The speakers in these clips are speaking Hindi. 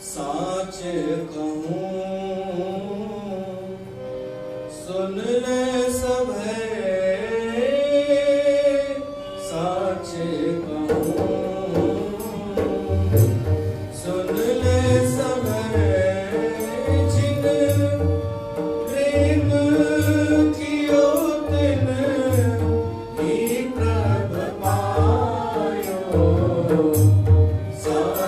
साच कहूँ सुन ले सभे, साच कहूँ सुन ले सभे, जिन प्रेम कियो तिन ही प्रभ पायो। साच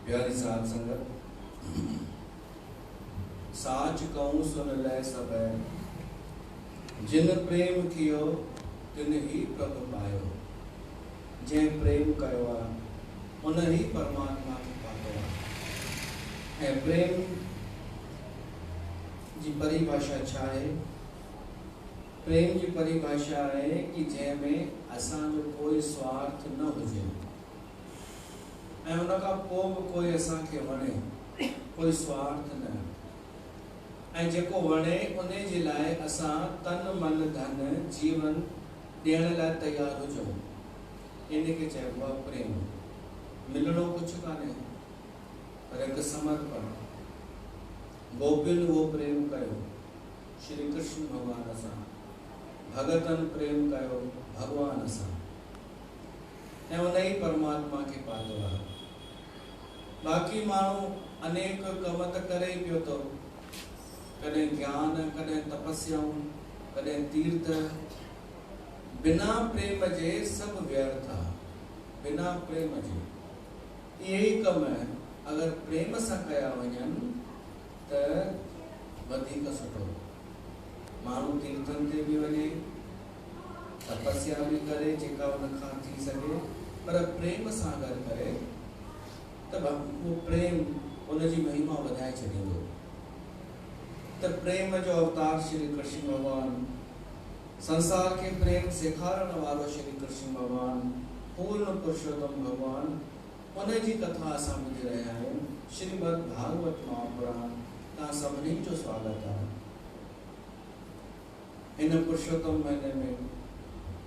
प्यारी साध संगत, साच कहूँ सुन ले सभै, जिन प्रेम कियो तिन ही प्रभु पायो। जै प्रेम कयो आहे उन ही परमात्मा खे पातो आहे। ऐं प्रेम जी परिभाषा छा आहे? प्रेम जी परिभाषा है कि जंहिंमें असांजो कोई स्वार्थ न हुजे ऐं उन खां पोइ बि कोई असांखे वणे, कोई स्वार्थ न। ऐं जेको वणे उन जे लाइ असां तन मन धन जीवन ॾियण लाइ तयार हुजूं। इनखे चइबो आहे प्रेम। मिलणो कुझु कान्हे पर हिकु समर्पण। गोपियुनि उहो प्रेम कयो श्री कृष्ण भॻवान सां, भगतनि प्रेम कयो भॻवान सां ऐं उन ई परमात्मा खे पातो आहे। बाक़ी माण्हू अनेक कम त करे ई पियो थो, कॾहिं ज्ञान, कॾहिं तपस्याऊं, कॾहिं तीर्थ। बिना प्रेम जे सभु व्यर्थ आहे। बिना प्रेम जे इहे ई कम अगरि प्रेम सां कया वञनि त वधीक सुठो। माण्हू तीर्थनि ते बि वञे, तपस्या बि करे जेका उन खां थी सघे, पर प्रेम सां अगरि करे त उहो प्रेम उनजी महिमा वधाए छॾींदो। त प्रेम जो अवतार श्री कृष्ण भगवान, संसार के प्रेम सेखारण वारो श्री कृष्ण भगवान, पूर्ण पुरुषोत्तम भगवान, उन जी कथा असां ॿुधी रहिया आहियूं। श्रीमद् भागवत महापुराण तव्हां सभिनी जो स्वागत आहे। हिन पुरुषोत्तम महीने में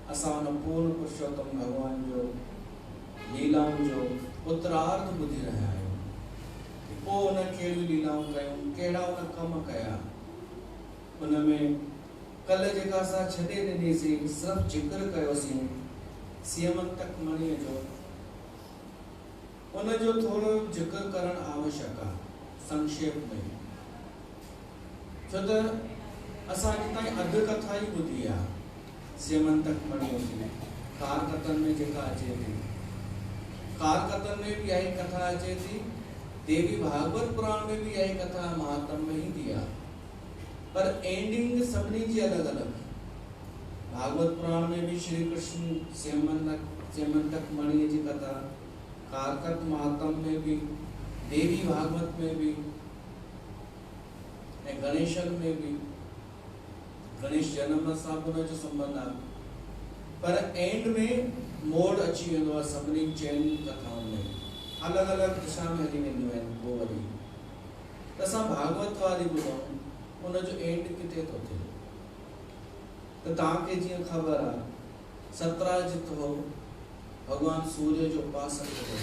असां उन पूर्ण पुरुषोत्तम भगवान जो लीलाउनि जो उत्तरार्ध ॿुधी रहिया आहियूं। पोइ उन कहिड़ियूं लीलाऊं कयूं, कहिड़ा उन कम कया। उनमें कल्ह जेका असां छॾे ॾिनीसीं, सिर्फ़ु ज़िक्र कयोसीं सीमंतक मणीअ जो, उन जो थोरो ज़िक्र करणु आवश्यक आहे संक्षेप में। छो त असां अॼु ताईं अधु कथा ई ॿुधी आहे सीमंतक मणीअ जी। कारकथन में जेका अचे थी, कारकथन में भी यही कथा अचे थी, देवी भागवत पुराण में भी यही कथा महात्म में ही दिया, पर एंडिंग सभी जी अलग अलग। भागवत पुराण में भी श्री कृष्ण सेमंतक मणि जी कथा, कारकत महात्म में भी, देवी भागवत में भी, गणेशन में भी, गणेश जन्म सां जो संबंध आहे। पर एंड में मोड़ अची वेंदो आहे सभिनी चइनि कथाउनि में, अलग अलग दिशा में हली वेंदियूं आहिनि। पोइ वरी त असां भागवत वारी ॿुधूं, उनजो एंड किथे थो थिए। त तव्हांखे जीअं ख़बर आहे, सतराजित हो भगवान सूर्य जो उपासक हो।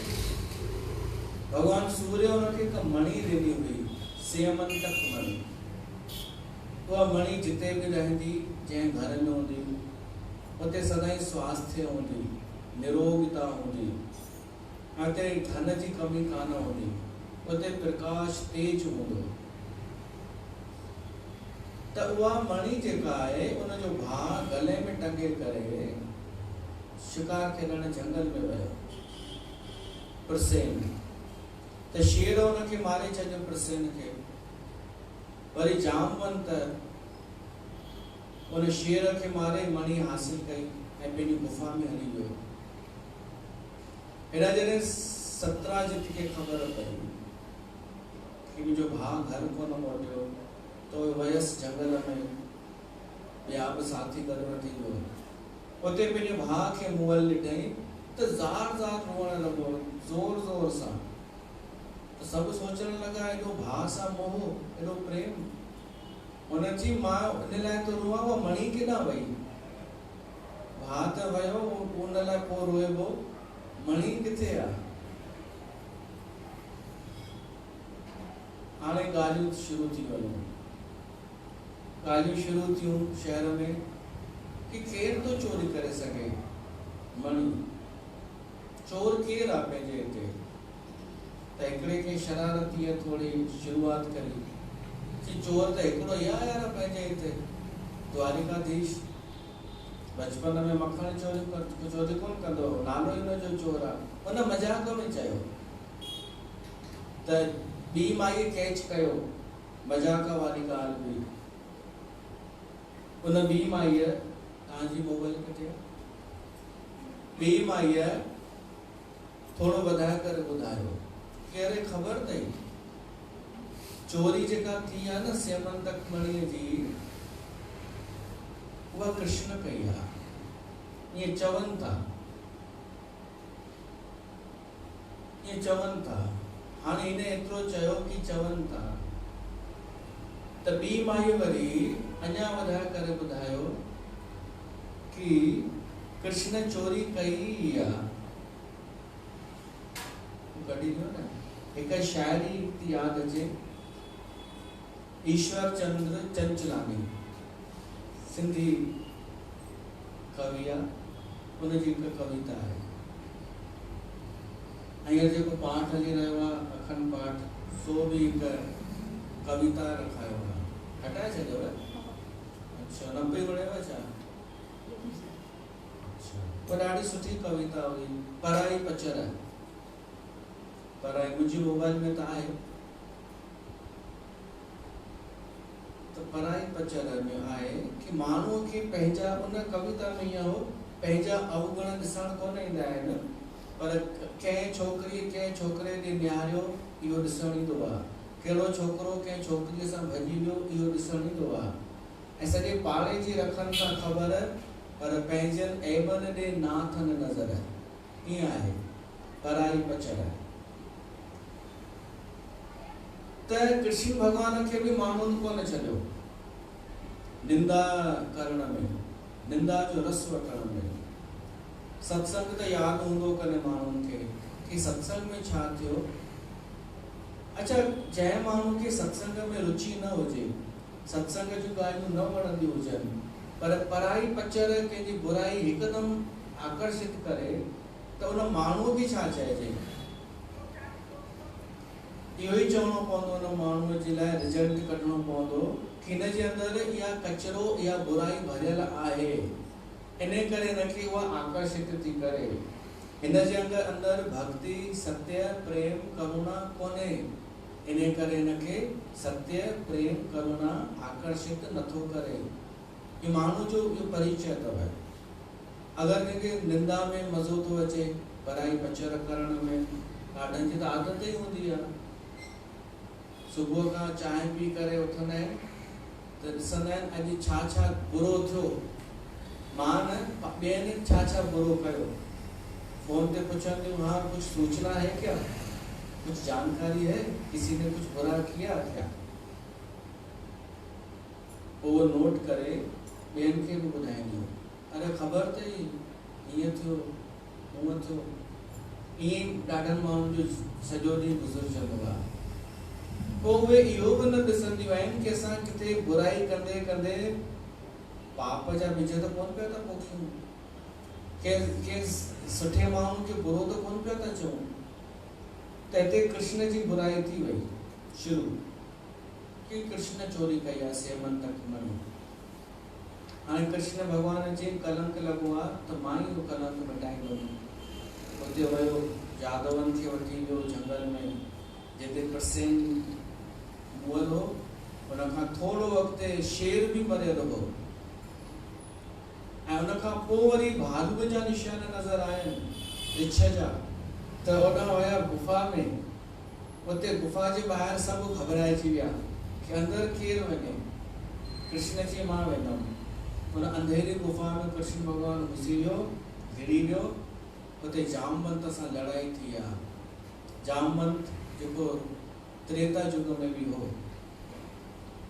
भगवान सूर्य उनखे हिकु मणि ॾिनी हुई, सेमंतक मणि। उहा मणि जिते बि रहंदी, जंहिं घर में हूंदी, उते सदाईं स्वास्थ्य हूंदी, निरोगता हूंदी, उते धन जी कमी कान हूंदी, उते प्रकाश तेज हूंदो। त उहा मणि जेका आहे, उनजो भाउ गले में टंगे करे शिकार खेलण जंगल में वियो, प्रसेन। त शेर उनखे मारे छॾियो प्रसेन खे। वरी जामवंत उन शेर खे मारे मणि हासिल कई ऐं पंहिंजी गुफा में हली वियो। हेॾा जॾहिं सतराजित खे ख़बर पई कि मुंहिंजो भाउ घर कोन मोटियो, तो वयसि जंगल में, ॿिया बि साथी गॾु वठी वियो। उते पंहिंजे भाउ खे मुअल ॾिठई त ज़ार ज़ार रोअण लॻो, ज़ोर ज़ोर सां। त सभु सोचण लॻा, एॾो भाउ सां मोह, एॾो प्रेम। हुन जी मां इन लाइ तो रोआं, उहा मणि केॾां वई? भाउ त वियो, उन लाइ पोइ रोइबो, मणि किथे आहे? हाणे ॻाल्हियूं शुरू थी वयूं। ॻाल्हियूं शुरू थियूं शहर में कि केरु थो चोरी करे सघे मणि? चोर केरु आहे पंहिंजे हिते? त हिकिड़े खे शरारतीअ थोरी शुरूआत करी कि चोर त हिकिड़ो ई आहे यार पंहिंजे हिते, द्वारिकाधीश। बचपन में मखण चोरी कोन कंदो, नालो ई हुनजो चोर आहे। उन मज़ाक में चयो त ॿी माईअ कैच कयो, मज़ाक वारी ॻाल्हि हुई। उन ॿी माईअ, तव्हांजी मोबाइल किथे आहे? ॿी माईअ थोरो वधाए करे ॿुधायो कि अरे ख़बर अथई, चोरी जेका थी आहे न सेमंतक मणीअ जी, उहा कृष्ण कई आहे, ईअं चवनि था, ईअं चवनि था। हाणे हिन एतिरो चयो कि चवनि था, त ॿी माई वरी अञा वधाए करे ॿुधायो कि कृष्ण चोरी कई आहे। कढी ॾियो न, हिकु शायरी थी यादि अचे, ईश्वर चंद्र चंचलानी सिंधी कवि आहे, उनजी हिकु कविता आहे। हींअर जेको पाठ हली रहियो आहे अखंड पाठ, सो बि हिकु कविता रखायो आहे। हटाए छॾियो? अच्छा, 90 वणेव छा? पर ॾाढी सुठी कविता हुई, पराई पचर। पराई मुंहिंजी मोबाइल में त आहे, त पराई पचर में आहे कि माण्हू खे पंहिंजा, उन कविता में ईअं हो, पंहिंजा अवगुण ॾिसण कोन ईंदा आहिनि, पर कंहिं छोकिरी कंहिं छोकिरे ॾे निहारियो इहो ॾिसणु ईंदो आहे, कहिड़ो छोकिरो कंहिं छोकिरीअ सां भॼी वियो इहो ॾिसणु ईंदो आहे। ऐं सॼे पाड़े जी रखनि सां ख़बर, पर पंहिंजनि ऐबनि ॾे नाथनि नज़र। ईअं आहे पराई पचर। त कृष्ण भॻवान खे बि माण्हुनि कोन छॾियो निंदा करण में, निंदा जो रस वठण में। सत्संग त यादि हूंदो कने माण्हुनि खे कि सत्संग में छा थियो। अच्छा, जंहिं माण्हू खे सत्संग में रुचि न हुजे, सत्संग जूं ॻाल्हियूं न वणंदियूं हुजनि, पर पराई पचर कंहिंजी बुराई हिकदमि आकर्षित करे, त उन माण्हूअ खे छा चइजे। इहो ई चवणो पवंदो उन माण्हूअ जे लाइ, रिजल्ट कढणो पवंदो कि हिन जे अंदरि इहा कचरो, इहा बुराई भरियल आहे, इन करे हिनखे उहा आकर्षित थी करे। हिन जे अंदरि भक्ति, सत्य, प्रेम, करुणा कोन्हे, इन करे हिनखे सत्य, प्रेम, करुणा आकर्षित नथो करे। ये माण्हू जो इहो परिचय अथव। अगरि कंहिंखे निंदा में मज़ो थो अचे, पराई पचर करण में, ॾाढनि जी त आदत ई हूंदी आहे। सुबुह खां चांहि पी करे उथंदा आहिनि त ॾिसंदा आहिनि अॼु छा छा बुरो थियो, मां न ॿियनि छा छा बुरो कयो। फोन ते पुछंदियूं, हाँ कुछ सूचना है क्या, कुछ जानकारी है, किसी ने कुछ बुरा किया क्या। वो नोट करे ॿियनि खे बि ॿुधाईंदियूं, अरे ख़बर अथई हीअं थियो हूअं थियो। ईअं ॾाढनि माण्हुनि जो सॼो ॾींहुं गुज़रजंदो आहे। पोइ उहे इहो बि न ॾिसंदियूं आहिनि कि असां किथे बुराई कंदे कंदे पाप जा बीज त कोन पिया था पोखियूं, के सुठे माण्हू खे बुरो त कोन पिया था चऊं। त हिते कृष्ण जी बुराई थी वई शुरू कि कृष्ण चोरी कई आहे सेमंतक मणि। हाणे कृष्ण भॻवान जे कलंक लॻो आहे त मां ई उहो कलंक मिटाईंदुमि। उते वियो, यादवनि खे वठी वियो जंगल में, जिते प्रसेन मुअल हो, उनखां थोरो अॻिते शेर बि मरियल हो। ऐं उनखां पोइ वरी भालू जा निशान नज़र आयनि, रिछ जा। त होॾां विया गुफ़ा में, उते गुफ़ा जे ॿाहिरि सभु घबराइजी विया कि अंदरि केरु वञे। कृष्ण चई मां वेंदुमि। उन अंधेरी गुफ़ा में कृष्ण भॻवानु घुसी वियो, घिरी वियो। उते जामवंत सां लड़ाई थी आहे। जामवंत जेको त्रेता युग में बि हो,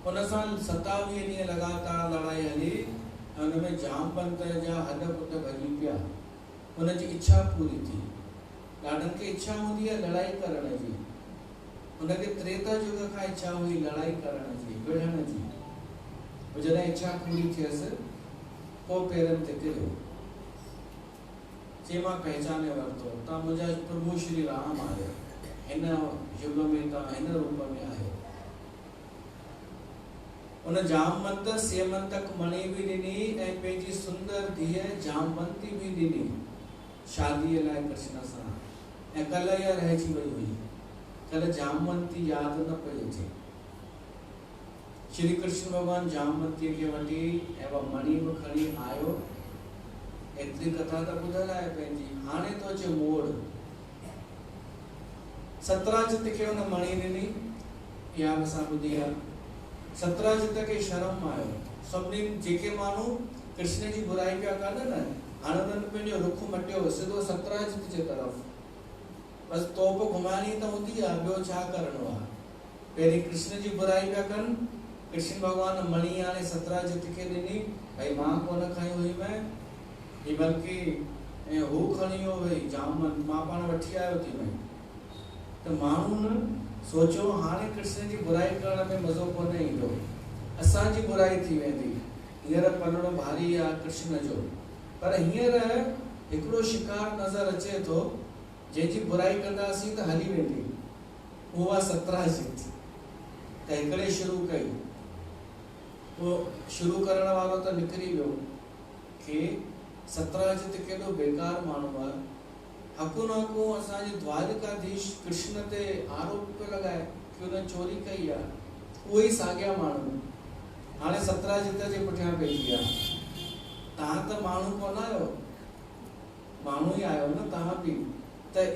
उन सां 27 ॾींहं लगातार लड़ाई हली। ऐं उन में जामवंत जा हॾ पुट भॼी पिया। उनजी इच्छा पूरी थी। ॾाढनि खे इच्छा हूंदी आहे लड़ाई करण जी, उनखे त्रेता युग खां इच्छा हुई लड़ाई करण जी, विढ़ण जी। जॾहिं इच्छा पूरी थियसि, पोइ पेरनि ते किरियो। चई मां पहचाने वरितो, तव्हां मुंहिंजा प्रभु श्री राम आहियो, हिन युग में तव्हां हिन रूप में आहियो। उन जामवंत सेमंतक मणि बि ॾिनी ऐं पंहिंजी सुंदर धीअ जामवंती बि ॾिनी शादीअ लाइ कृष्ण सां। ऐं कल्ह इहा रहिजी वई हुई, कल्ह जामवंती यादि न पई अचे। श्री कृष्ण भॻवान जामवंतीअ खे वठी ऐं उहा मणि बि खणी आयो। एतिरी कथा त ॿुधल आहे पंहिंजी। हाणे तो अचे मोड़। सतराजित खे हुन मणि ॾिनी, इहा बि असां ॿुधी आहे। सतराजित खे शर्म आयो। सभिनी जेके माण्हू कृष्ण जी बुराई पिया कनि न, हाणे उन्हनि पंहिंजो रुख मटियो सिधो सतराजित जे तरफ़। बसि तोप घुमाइणी त हूंदी आहे, ॿियो छा करिणो आहे। पहिरीं कृष्ण जी बुराई पिया कनि, कृष्ण भगवान मणि आने 17 जित के ॾिनी भाई मां कोन खई हुई मैं ही बल्कि हू खणी हो भाई जाम मां पाण वठी आयो थी मैं तो माण्हुनि सोचो हाणे कृष्ण जी बुराई करण में मज़ो कोन ईंदो असांजी बुराई थी वेंदी हींअर पलड़ो भारी आहे कृष्ण जो पर हींअर हिकिड़ो शिकार नज़र अचे थो जंहिंजी बुराई कंदासीं त हली वेंदी उहा 17 जित त हिकिड़े शुरू कई वो शुरू करण वारो त निकिरी वियो कि 17 जित केॾो बेकार माण्हू आहे हकू न हकू असांजे द्वारकाधीश कृष्ण ते आरोप पियो लॻाए कि हुन चोरी कई आहे उहे ई साॻिया माण्हू हाणे 17 जित जे पुठियां पइजी आहे तव्हां त माण्हू कोन आहियो माण्हू ई आहियो न तव्हां बि त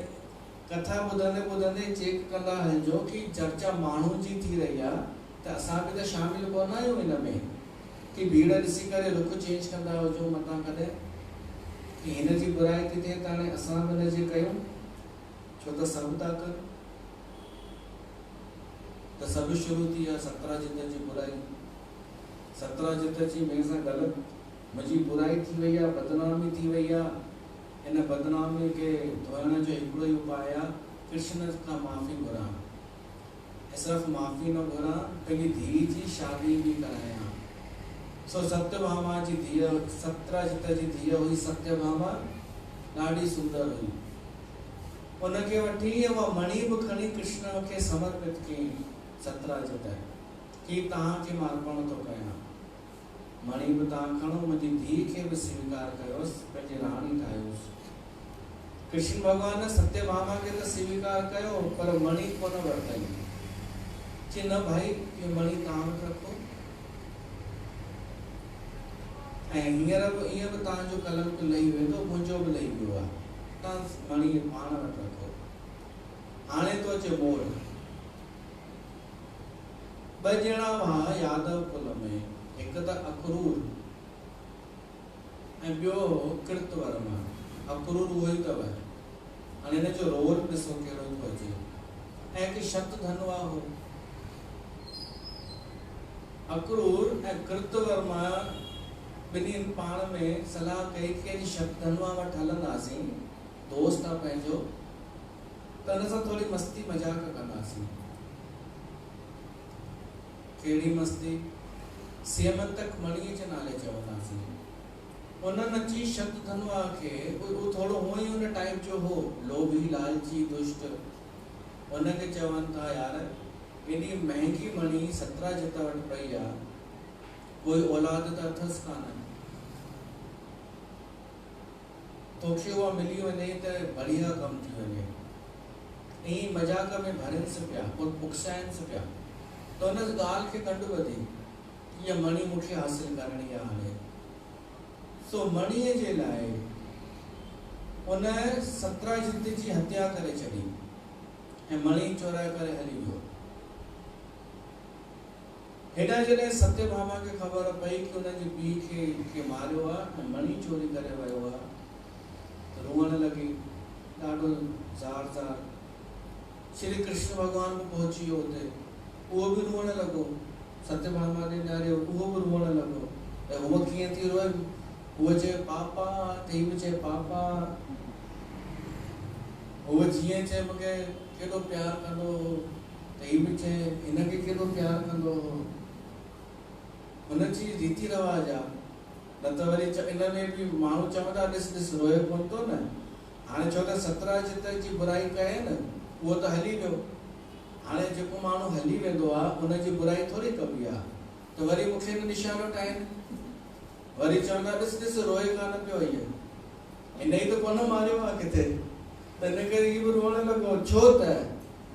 कथा ॿुधंदे ॿुधंदे चेक कंदा हलिजो कि चर्चा माण्हू जी थी रही आहे त असां बि त शामिल कोन आहियूं हिन में कि भीड़ ॾिसी करे रुख चेंज कंदा हुजो मतां कॾहिं कि हिन जी बुराई थी थिए त हाणे असां बि हिन जी कयूं छो त सभु था कनि त सभु शुरू थी आहे 17 जित जी बुराई 17 जित जी में सां ग़लति मुंहिंजी बुराई थी वई आहे बदनामी थी वई आहे इन बदनामी के धोइण जो हिकिड़ो ई उपाय आहे कृष्ण खां माफ़ी घुरां सिर्फ़ु माफ़ी न घुरां पंहिंजी धीउ जी शादी बि करायां सो सत्यभामा जी धीअ 17 जित जी धीअ हुई सत्यभामा ॾाढी सुंदर हुई उनखे वठी उहा मणि बि खणी कृष्ण खे समर्पित कई 17 जित कि तव्हांखे मां अर्पण थो कयां मणि बि तव्हां खणो मुंहिंजी धीउ खे बि स्वीकार कयोसि पंहिंजी राणी ठाहियोसि कृष्ण भगवान सत्यभामा खे त स्वीकार कयो पर मणि कोन वरितई चई न भाई ये मणि तव्हां वटि रखो ऐं हींअर बि ईअं बि तव्हांजो कलंक लही वेंदो मुंहिंजो बि लही वियो आहे तव्हां मणि पाण वटि रखो हाणे तो अचे मोड़ ॿ ॼणा हुआ यादव कुल में हिकु त अक्रूर ऐं ॿियो कृतवर्मा अक्रूर उहो ई अथव हाणे हिन जो रोल ॾिसो कहिड़ो थो अचे ऐं हिकु शतधनवा हो अक्रूर ऐं कृतवर्मा ॿिन्हिनि पाण में सलाह कई कि शतधनवा वटि हलंदासीं दोस्त आहे पंहिंजो त हिन सां थोरी मस्ती मज़ाक कंदासीं कहिड़ी मस्ती सेमंतक मणीअ जे नाले चवंदासीं उन्हनि अची शतधनवा खे उहो थोरो हूअं ई हुन टाइप जो हो लोभी लालची दुष्ट उनखे चवनि था यार एॾी महांगी मणी 17 जित वटि पई आहे कोई औलाद त अथसि कान तोखे उहा मिली वञे त बढ़िया कमु थी वञे ईअं मज़ाक में भरियसि पिया पुकसाइनि पिया त हुन ॻाल्हि खे कंडु वधी इहा मणी मूंखे हासिल करणी आहे हाणे सो मणीअ जे लाइ उन 17 जित जी हत्या करे छॾी ऐं मणी चोराए करे हली वियो हेॾा जॾहिं सत्यभामा खे ख़बर पई कि हुनजी पीउ खे मारियो आहे ऐं मणी चोरी करे वियो आहे त रोअण लॻी ॾाढो ज़ार ज़ार श्री कृष्ण भॻवान बि पहुची वियो हुते उहो बि रोअण लॻो सत्यभामा खे ॾाढो उहो बि रोअण लॻो त हूअ कीअं थी रोए उहो चए पापा त हीउ बि चए पापा उहो जीअं चए मूंखे केॾो प्यारु कंदो हो त हीउ बि चए हिनखे केॾो प्यारु कंदो हो हुनजी रीति रवाज आहे न त वरी इन में बि माण्हू चवंदा ॾिस ॾिस रोए कोन थो न हाणे छो त 17 जित जी बुराई कए न उहो त हली वियो हाणे जेको माण्हू हली वेंदो आहे हुनजी बुराई थोरी कबी आहे त वरी मूंखे निशानो ठाहिनि वरी चवंदा ॾिस ॾिस रोए कान पियो हीअ हिन ई त कोन मारियो आहे किथे त हिन करे इहो बि रोअण लॻो छो त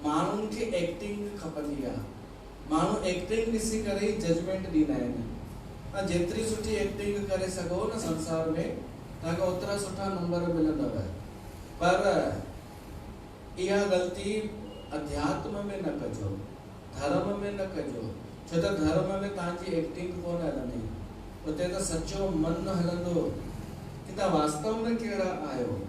माण्हुनि खे एक्टिंग खपंदी आहे माण्हू एक्टिंग ॾिसी करे ई जजमेंट ॾींदा आहिनि तव्हां जेतिरी सुठी एक्टिंग करे सघो न संसार में तव्हांखे ओतिरा सुठा नंबर मिलंदव पर इहा ग़लती अध्यात्म में न कजो धर्म में न कजो छो त धर्म में तव्हांजी एक्टिंग कोन हलंदी उते त सचो मन न हलंदो कि तव्हां वास्तव में कहिड़ा आहियो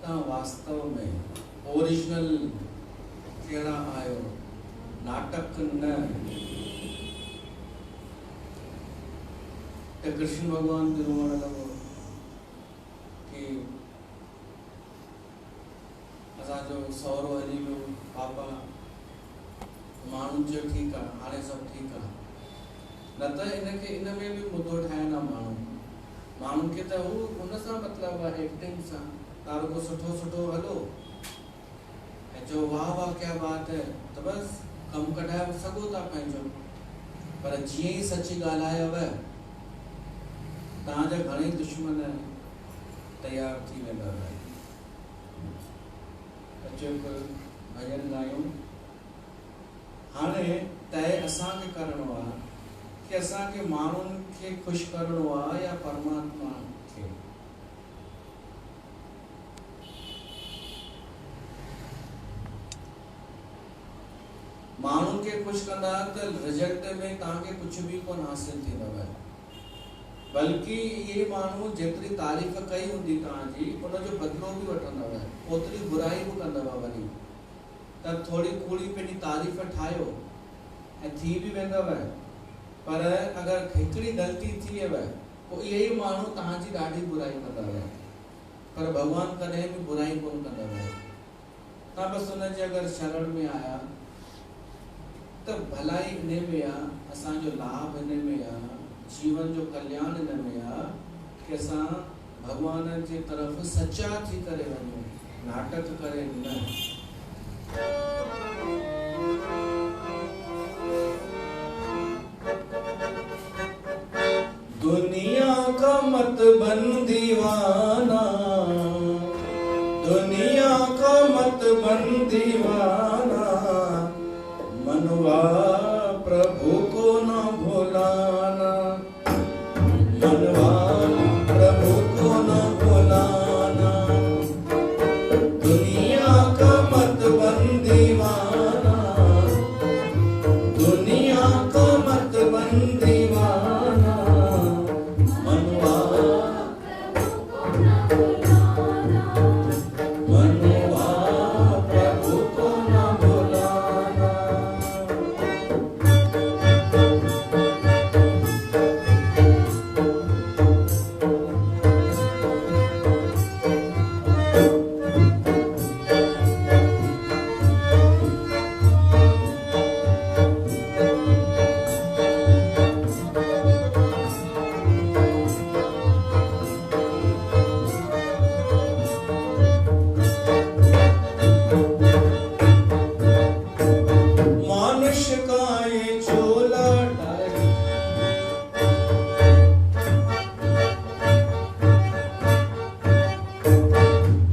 तव्हां वास्तव में ओरिजिनल कहिड़ा आहियो, नाटक न। त कृष्ण भगवान बि रोअण लॻो कि असांजो सहुरो हली वियो, पापा माण्हुनि चयो ठीकु आहे, हाणे सभु ठीकु आहे, न त इनखे इन में बि मुद्दो ठाहिनि माण्हुनि खे, त हू हुन सां मतिलबु आहे एक्टिंग सां, तव्हां रुगो सुठो सुठो हलो ऐं चओ वाह वाह क्या बात है, त बसि कमु कढाए सघो था पंहिंजो। पर जीअं ई सच ॻाल्हायव तव्हांजा घणेई दुश्मन तयार थी वेंदव। अचो हिकु भॼन ॻायूं। हाणे तय असांखे करिणो आहे कि असांखे माण्हुनि खे ख़ुशि करिणो आहे या परमात्मा खे। माण्हुनि खे ख़ुशि कंदा त रिजल्ट में तव्हांखे कुझु बि कोन हासिल थींदव, बल्कि ये माण्हू जेतिरी तारीफ़ कई हूंदी तव्हांजी उनजो बदिलो बि वठंदव, ओतिरी बुराई बि कंदव वरी। त थोरी कूड़ी पंहिंजी तारीफ़ ठाहियो ऐं थी बि वेंदव, पर अगरि हिकिड़ी ग़लती थी वयव पोइ इहे ई माण्हू तव्हांजी ॾाढी बुराई कंदव, पर भॻवानु कॾहिं बि बुराई कोन कंदव। तव्हां बसि हुनजे अगरि शरण में आया त भलाई इन में आहे, असांजो लाभ इन में आहे, जीवन जो कल्याण इन में आहे कि असां भॻवान जे तरफ़ सचा थी करे वञूं, नाटक करे न। दुनिया का मत बन दीवाना, दुनिया का मत बन दीवाना, मनवा प्रभु को न भुलाना, मनवा प्रभु को न भुलाना। दुनिया का मत बन दीवाना, दुनिया का मत बन दीवाना, मनवा प्रभु को न भुलाना, मनवा प्रभु को न भुलाना। मानुष का ये चोला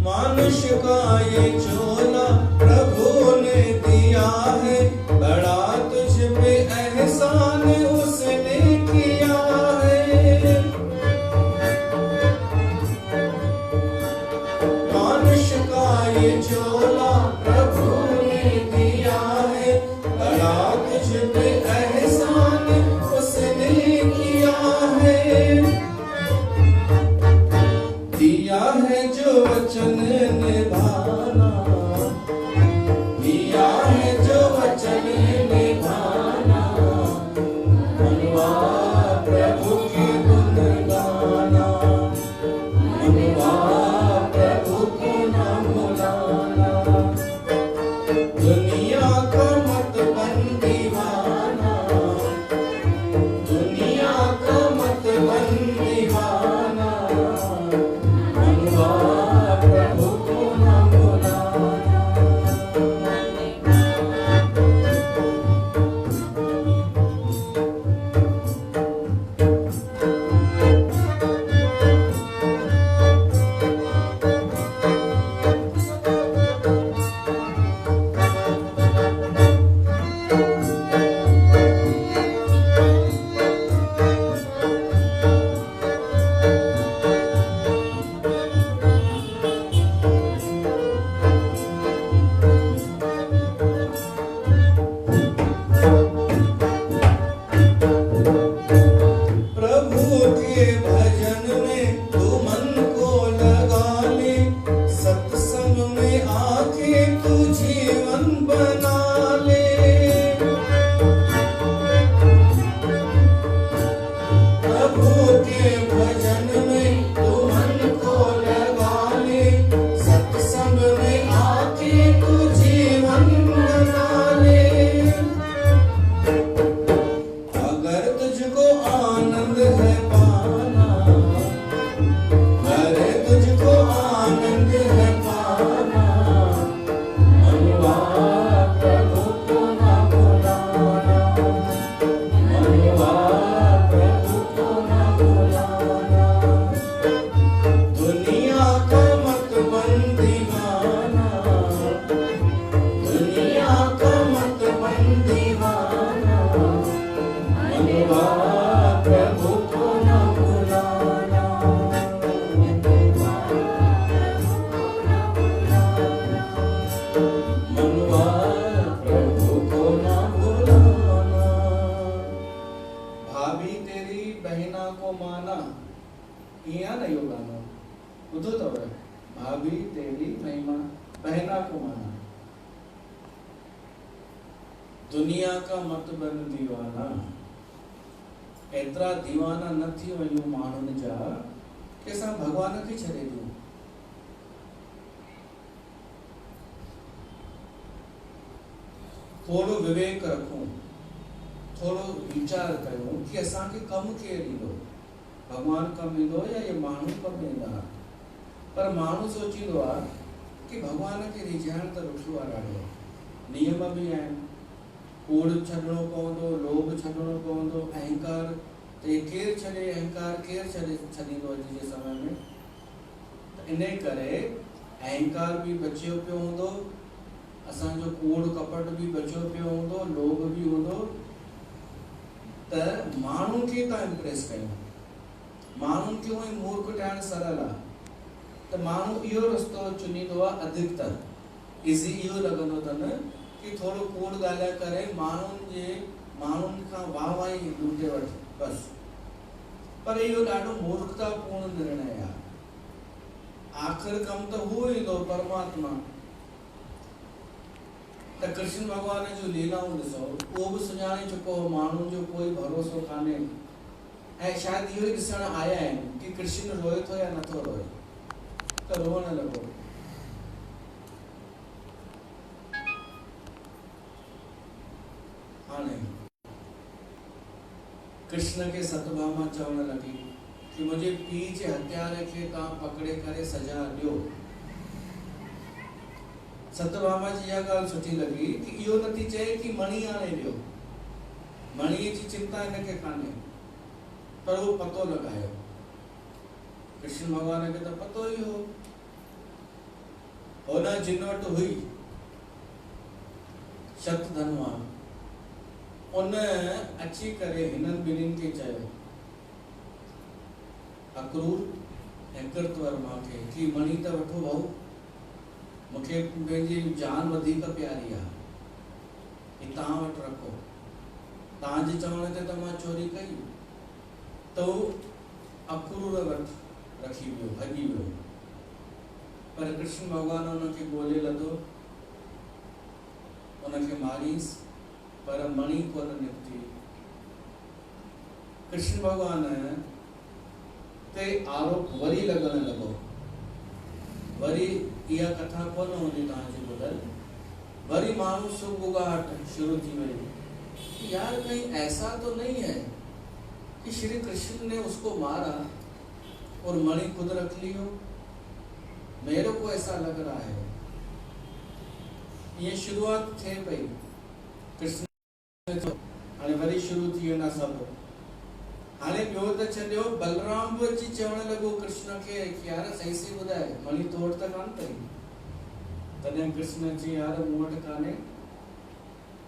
मानुष का ये चोला प्रभु ने दिया है, बड़ा तुझ पे एहसान उसने किया है। मानुष का ये चोला प्रभु ने दिया है, बड़ा तुझ पे एहसान उसने किया है। दिया है जो वचन निभाना, दिया है जो वचन निभाना, मनवा प्रभु की गुण गाना, मनवा प्रभु को न भुलाना। दुनिया का मत बन दीवाना, ईअं आहे न इहो गानो ॿुधो अथव, भाभी तेरी महिमा पहना को माना, दुनिया का मत बन दीवाना। एतिरा दीवाना न थी वञूं माण्हुनि जा कि असां भॻवान खे छॾे ॾियूं। थोड़ो विवेक रखूं, थोड़ो वीचार कयूं कि असांखे कमु केरु ॾींदो, भॻवान कमु ईंदो या ये माण्हू कमु ईंदा। पर माण्हू सोचींदो आहे कि भॻवान खे रिझाइण त ॾुखियो आहे ॾाढो, नियम बि आहिनि, कूड़ छॾिणो पवंदो, लोभ छॾिणो पवंदो, अहंकार ते केरु छॾे, अहंकार केरु छॾींदो अॼु जे समय में। त इन करे अहंकार बि बचियो पियो हूंदो, असांजो कूड़ कपट बि बचियो पियो हूंदो, लोभ बि हूंदो। त माण्हुनि खे था इम्प्रेस कयूं, माण्हुनि खे उहो मूर्ख ठाहिण सरल आहे। त माण्हू इहो रस्तो चुनींदो आहे, अधिकतर इज़ी इहो लॻंदो अथनि कि थोड़ो कूड़ ॻाल्हाए करे माण्हुनि खां वाह वाही लूटे वठ बस। पर इहो ॾाढो मूर्खतापूर्ण निर्णय आहे। आख़िर कम त उहो ईंदो परमात्मा। त कृष्ण भॻवान जूं लीलाऊं ॾिसो, उहो बि सुञाणे चुको हो माण्हुनि जो कोई भरोसो कान्हे। ऐं शायदि इहो ई ॾिसण आया आहिनि कि कृष्ण रोए थो या नथो रोए, त रोअण लॻो। हाणे कृष्ण खे सतभामा चवण लॻी कि मुंहिंजे पीउ जे हत्यारे खे तव्हां पकड़े करे सजा ॾियो। सतभामा जी इहा ॻाल्हि सुठी लॻी कि इहो नथी चए कि मणी आणे ॾियो, मणीअ जी चिंता हिनखे कान्हे, पर उहो पतो लॻायो। कृष्ण भॻवान खे त पतो ई हो, हुन जिन वटि हुई शतधनवा, उन अची करे हिननि ॿिन्हिनि खे चयो, अक्रूर ऐं कृतवर्मा खे, कि मणी त वठो भाऊ, मूंखे पंहिंजी जान वधीक प्यारी आहे, ही तव्हां वटि रखो, तव्हांजे चवण ते त मां चोरी कई। त उहो अक्रूर वटि रखी वियो, भॼी वियो। पर कृष्ण भॻवान उनखे ॻोल्हे लधो, उनखे मारीस, पर मणी कोन निकिती। कृष्ण भॻवान ते आरोप वरी लॻण लॻो। वरी इहा कथा कोन हूंदी तव्हांजी ॿुधल, वरी माण्हू सुगुगाहट शुरू थी वई। यार कहीं ऐसा तो नहीं है कि श्री कृष्ण ने उसको मारा और मणि खुद रख लियो, मेरे को ऐसा लग रहा है। ये शुरुआत थे पई, कृष्ण हाणे वरी शुरू थी वेंदा सभु। हाणे ॿियो त छॾियो, बलराम बि अची चवण लॻो कृष्ण खे कि यार सही सही ॿुधाए, मणी तो वटि त कान अथई। तॾहिं कृष्ण चई, यार मूं वटि कान्हे,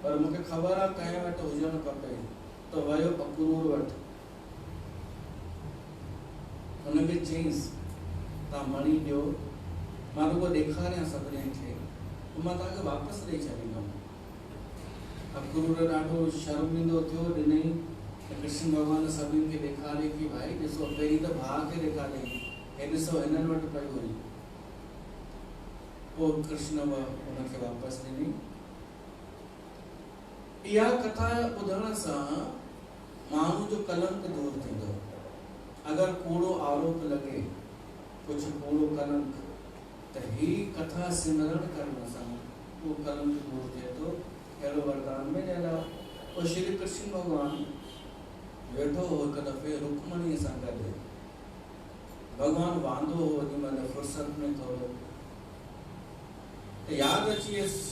पर मूंखे ख़बर आहे कंहिं वटि हुजणु खपे। त वियो अक्रूर वटि, हुनखे चईंसि, तव्हां मणी ॾियो, मां रुॻो ॾेखारियां सभिनी खे, मां तव्हांखे वापसि ॾेई छॾींदुमि। अक्रूर ॾाढो शर्मिंदो थियो, ॾिनई। कृष्ण भॻवान सभिनी खे ॾेखारे कि भाई ॾिसो, पहिरीं त भाउ खे ॾेखारियईं, हे ॾिसो हिननि वटि पई हुई। पोइ कृष्ण हुनखे वापसि ॾिनी। इहा कथा ॿुधण सां माण्हू जो कलंक दूर थींदो। अगरि कूड़ो आरोप लॻे, कुझु कूड़ो कलंक, त ही कथा सिमरण करण सां उहो कलंक दूर थिए थो। अहिड़ो वरदान में ॾियलु आहे। पोइ श्री कृष्ण भॻवानु वेठो हो हिकु दफ़े रुक्मणीअ सां गॾु। भॻवानु वांदो हो ओॾी महिल फुर्सत में थोरो, त यादि अची वियसि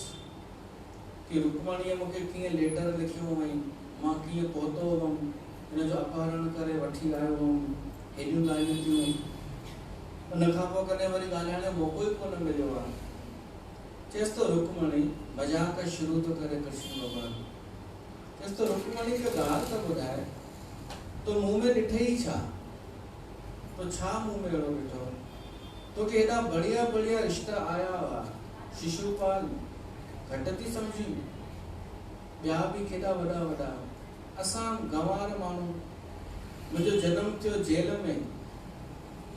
कि रुक्मणीअ मूंखे कीअं लेटर लिखियो हुअईं, मां कीअं पहुतो हुअमि, हिनजो अपहरण करे वठी आयो हुअमि, हेॾियूं ॻाल्हियूं थियूं। उन खां पोइ कॾहिं वरी ॻाल्हाइण जो मौक़ो ई कोन मिलियो आहे। चएसि तो रुक्मणी, मज़ाक शुरू थो करे कृष्ण भॻवानु। चएसि तो रुक्मणी खे ॻाल्हि त ॿुधाए, तो मुंहुं में ॾिठई छा? तो छा मुंहुं में अहिड़ो ॾिठो? तोखे हेॾा बढ़िया बढ़िया रिश्ता आया हुआ, शिशुपाल घटि थी सम्झी, ॿिया बि केॾा वॾा वॾा, असां गंवार माण्हू, मुंहिंजो जनमु थियो जेल में,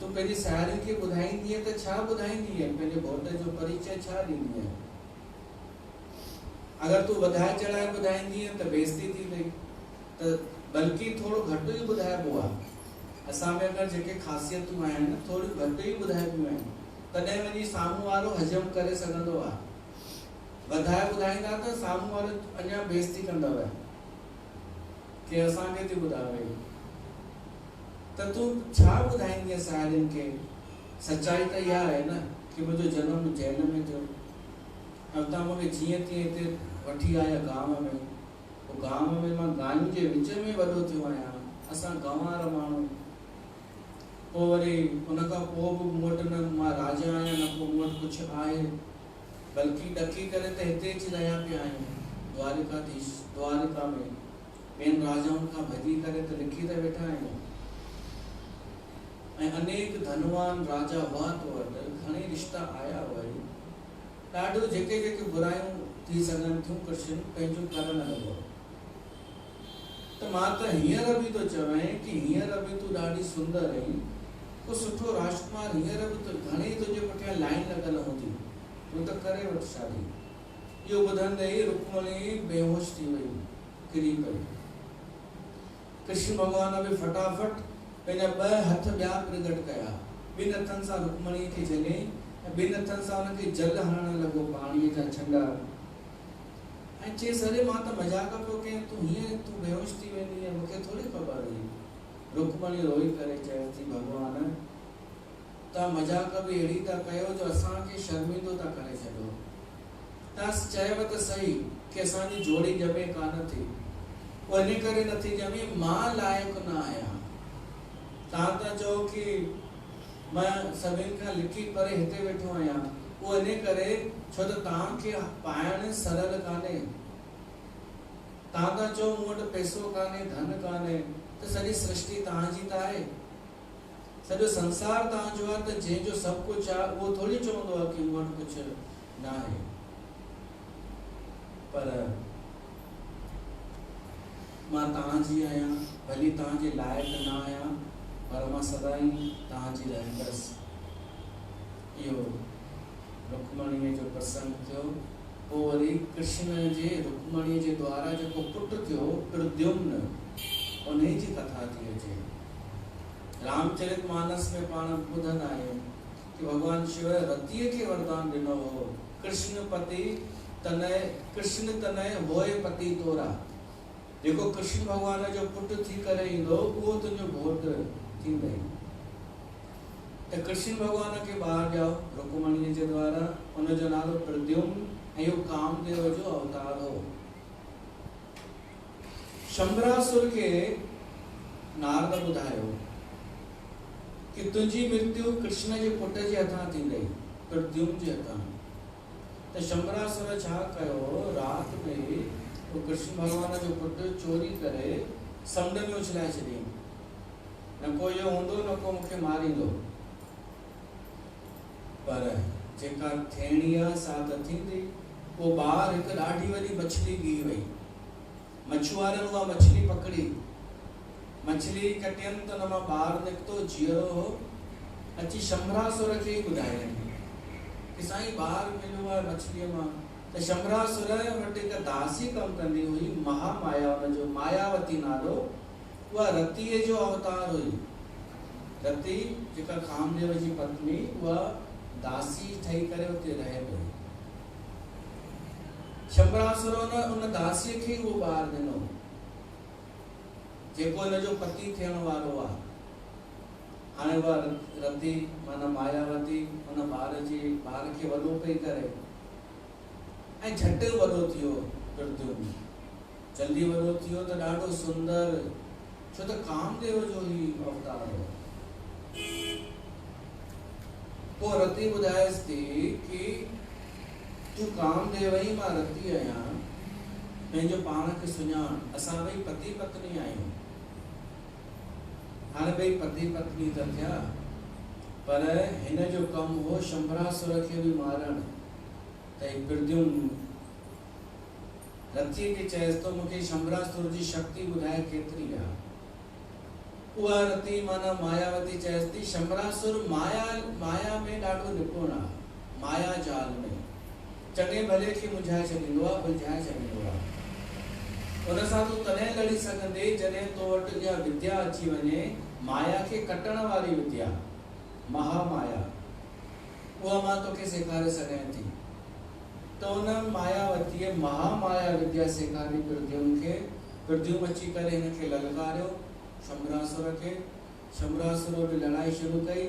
तूं पंहिंजी साहेड़ियुनि खे ॿुधाईंदीअ त छा ॿुधाईंदीअ, पंहिंजे घोट जो परिचय छा ॾींदीअ? अगरि तूं वधाए चढ़ाए ॿुधाईंदीअ त बेइज़ती थी वई, त बल्कि थोरो घटि ई ॿुधाइबो आहे। असां में अगरि जेके ख़ासियतूं आहिनि थोरियूं घटि ई ॿुधाइबियूं आहिनि, तॾहिं वञी साम्हूं वारो हज़म करे सघंदो आहे। वधाए ॿुधाईंदा त साम्हूं वारो अञा बेइज़ती कंदव कि असांखे थी ॿुधावे, त तूं छा ॿुधाईंदीअ साहेड़ियुनि खे? सच्चाई त इहा आहे न कि मुंहिंजो जनम जेल में थियो, ऐं तव्हां मूंखे जीअं तीअं हिते वठी आया गांव में, पोइ गांव में मां गांयुनि जे विच में वॾो थियो आहियां, असां गंवार माण्हू। पोइ वरी उन खां पोइ बि मूं वटि न मां राजा आहियां, न को मूं वटि कुझु आहे, बल्कि ॾकी करे त हिते अची रहिया पिया आहियूं द्वारिकाधीश, द्वारिका में ॿियनि राजाउनि खां भॼी करे त लिखी त वेठा आहियूं। ऐं अनेक धनवान राजा हुआ तो वटि, घणे रिश्ता आया वरी, ॾाढो जेके जेके बुरायूं थी सघनि थियूं कृष्ण पंहिंजो करणु लॻो। त मां त हींअर बि थो चवां कि हींअर बि तूं ॾाढी सुंदर आहीं, को सुठो राजकुमार हींअर बि तो घणेई तुंहिंजे पुठियां लाइन लॻल हूंदी, तूं त करे वठ शादी। इहो ॿुधंदे ई रुक्मणी बेहोश थी वई, किरी पई। कृष्ण भॻवान बि फटाफट पंहिंजा ॿ हथ ॿिया प्रगट कया, ॿिनि हथनि सां रुक्मणी खे झले ऐं ॿिनि हथनि सां हुनखे जल हणणु लॻो, पाणीअ जा छंडा, ऐं चयसि अरे मां त मज़ाक पियो कयां, तूं हीअं तूं बेहोश थी वेंदी, मूंखे थोरी ख़बर हुई। रुक्मणी रोई करे चए थी भॻवान तव्हां मज़ाक बि अहिड़ी था कयो जो असांखे शर्मिंदो था करे छॾो। तव्हां चयव त सही कि असांजी जोड़ी ॼमे कान थी, उहो इन करे नथी ॼमे मां लाइक़ु न आहियां। तव्हां था चओ कि मां सभिनि खां लिखी परे हिते वेठो आहियां, उहो इन करे छो त तव्हांखे पाइणु सरल कान्हे। तव्हां था चओ मूं वटि पैसो कान्हे, धन कान्हे, त सॼी सृष्टि तव्हांजी त आहे, सॼो संसार तव्हांजो आहे, त जंहिंजो सभु कुझु आहे उहो थोरी चवंदो आहे कि मूं वटि कुझु न आहे। पर मां तव्हांजी आहियां, भली तव्हांजे लाइक़ु न आहियां, पर मां सदाई तव्हांजी रहंदसि। इहो रुक्मणीअ जो प्रसंग थियो। पोइ वरी कृष्ण जे रुक्मणीअ जे द्वारा जेको पुटु थियो प्रद्युम्न, उन जी कथा थी अचे। रामचरितमानस में पाण ॿुधंदा आहियूं कि भॻवान शिव रतीअ खे वरदान ॾिनो हो, कृष्ण तनय होए पति तोरा। जेको कृष्ण भॻवान जो पुटु थी करे ईंदो उहो तुंहिंजो घोटु थींदई। त कृष्ण भॻवान खे ॿार ॼाओ रुक्मणीअ जे द्वारा, उनजो नालो प्रद्युम्न, ऐं इहो कामदेव जो अवतार हो। शंबरासुर खे नारद ॿुधायो कि तुंहिंजी मृत्यु कृष्ण जे पुट जे हथां थींदई, प्रद्युम्न जे हथां। त शंबरासुर छा कयो, राति में कृष्ण भॻवान जो पुटु चोरी करे समुंड में उछलाए छॾियईं। न को इहो हूंदो, न को मूंखे मारींदो, पर जेका थियणी आहे सा त थींदी। पोइ ॿार हिकु ॾाढी वॾी मछली ॻी वई, मछुआरनि उहा मछली पकड़ी, मछली कटियनि त हुन मां ॿारु निकितो, जीअरो हो, अची शंबरासुर खे ई ॿुधायईं कि साईं ॿारु मिलियो आहे मछलीअ मां। त शंबरासुर वटि हिकु दासी कमु कंदी हुई, महामाया हुनजो, मायावती नालो, उहा रतीअ जो अवतार हुई। रती जेका कामदेव जी पत्नी, उहा दासी ठही करे उते रहे पई। शंबरासुर उन दासीअ खे उहो ॿारु ॾिनो जेको हिनजो पति थियण वारो आहे। हाणे उहा रती माना मायावती उन ॿार खे वॾो पई करे, ऐं झटि वॾो थियो प्रद्युम्न, जल्दी वॾो थियो त ॾाढो सुंदर, छो त कामदेव जो ई अवतार हो। पोइ रती ॿुधायसि थी कि तूं कामदेव ई, मां रती आहियां, पंहिंजो पाण खे सुञाण, असां ॿई पति पत्नी आहियूं। हाणे ॿई पति पत्नी त थिया, पर हिन जो कमु हो शंबरासुर खे बि मारणु। त प्रद्युम्न रतीअ खे चएसि थो, मूंखे शंबरासुर जी शक्ति ॿुधाए केतिरी आहे। उहा रती माना मायावती चएसि थी शंबरासुर माया में ॾाढो निपुण आहे, माया जाल में चङे भले खे मुंझाए छॾींदो आहे, उलझाए छॾींदो आहे। उन सां तूं तॾहिं लड़ी सघंदे जॾहिं तो वटि इहा विद्या अची वञे, माया खे कटण वारी विद्या, महामाया, उहा मां तोखे सेखारे सघां थी। तो उन मायावतीअ महामाया विद्या सेखारी प्रद्युम्न खे। प्रद्युम्न अची करे हिनखे ललकारियो शंबरासुर खे। शंबरासुर बि लड़ाई शुरू कई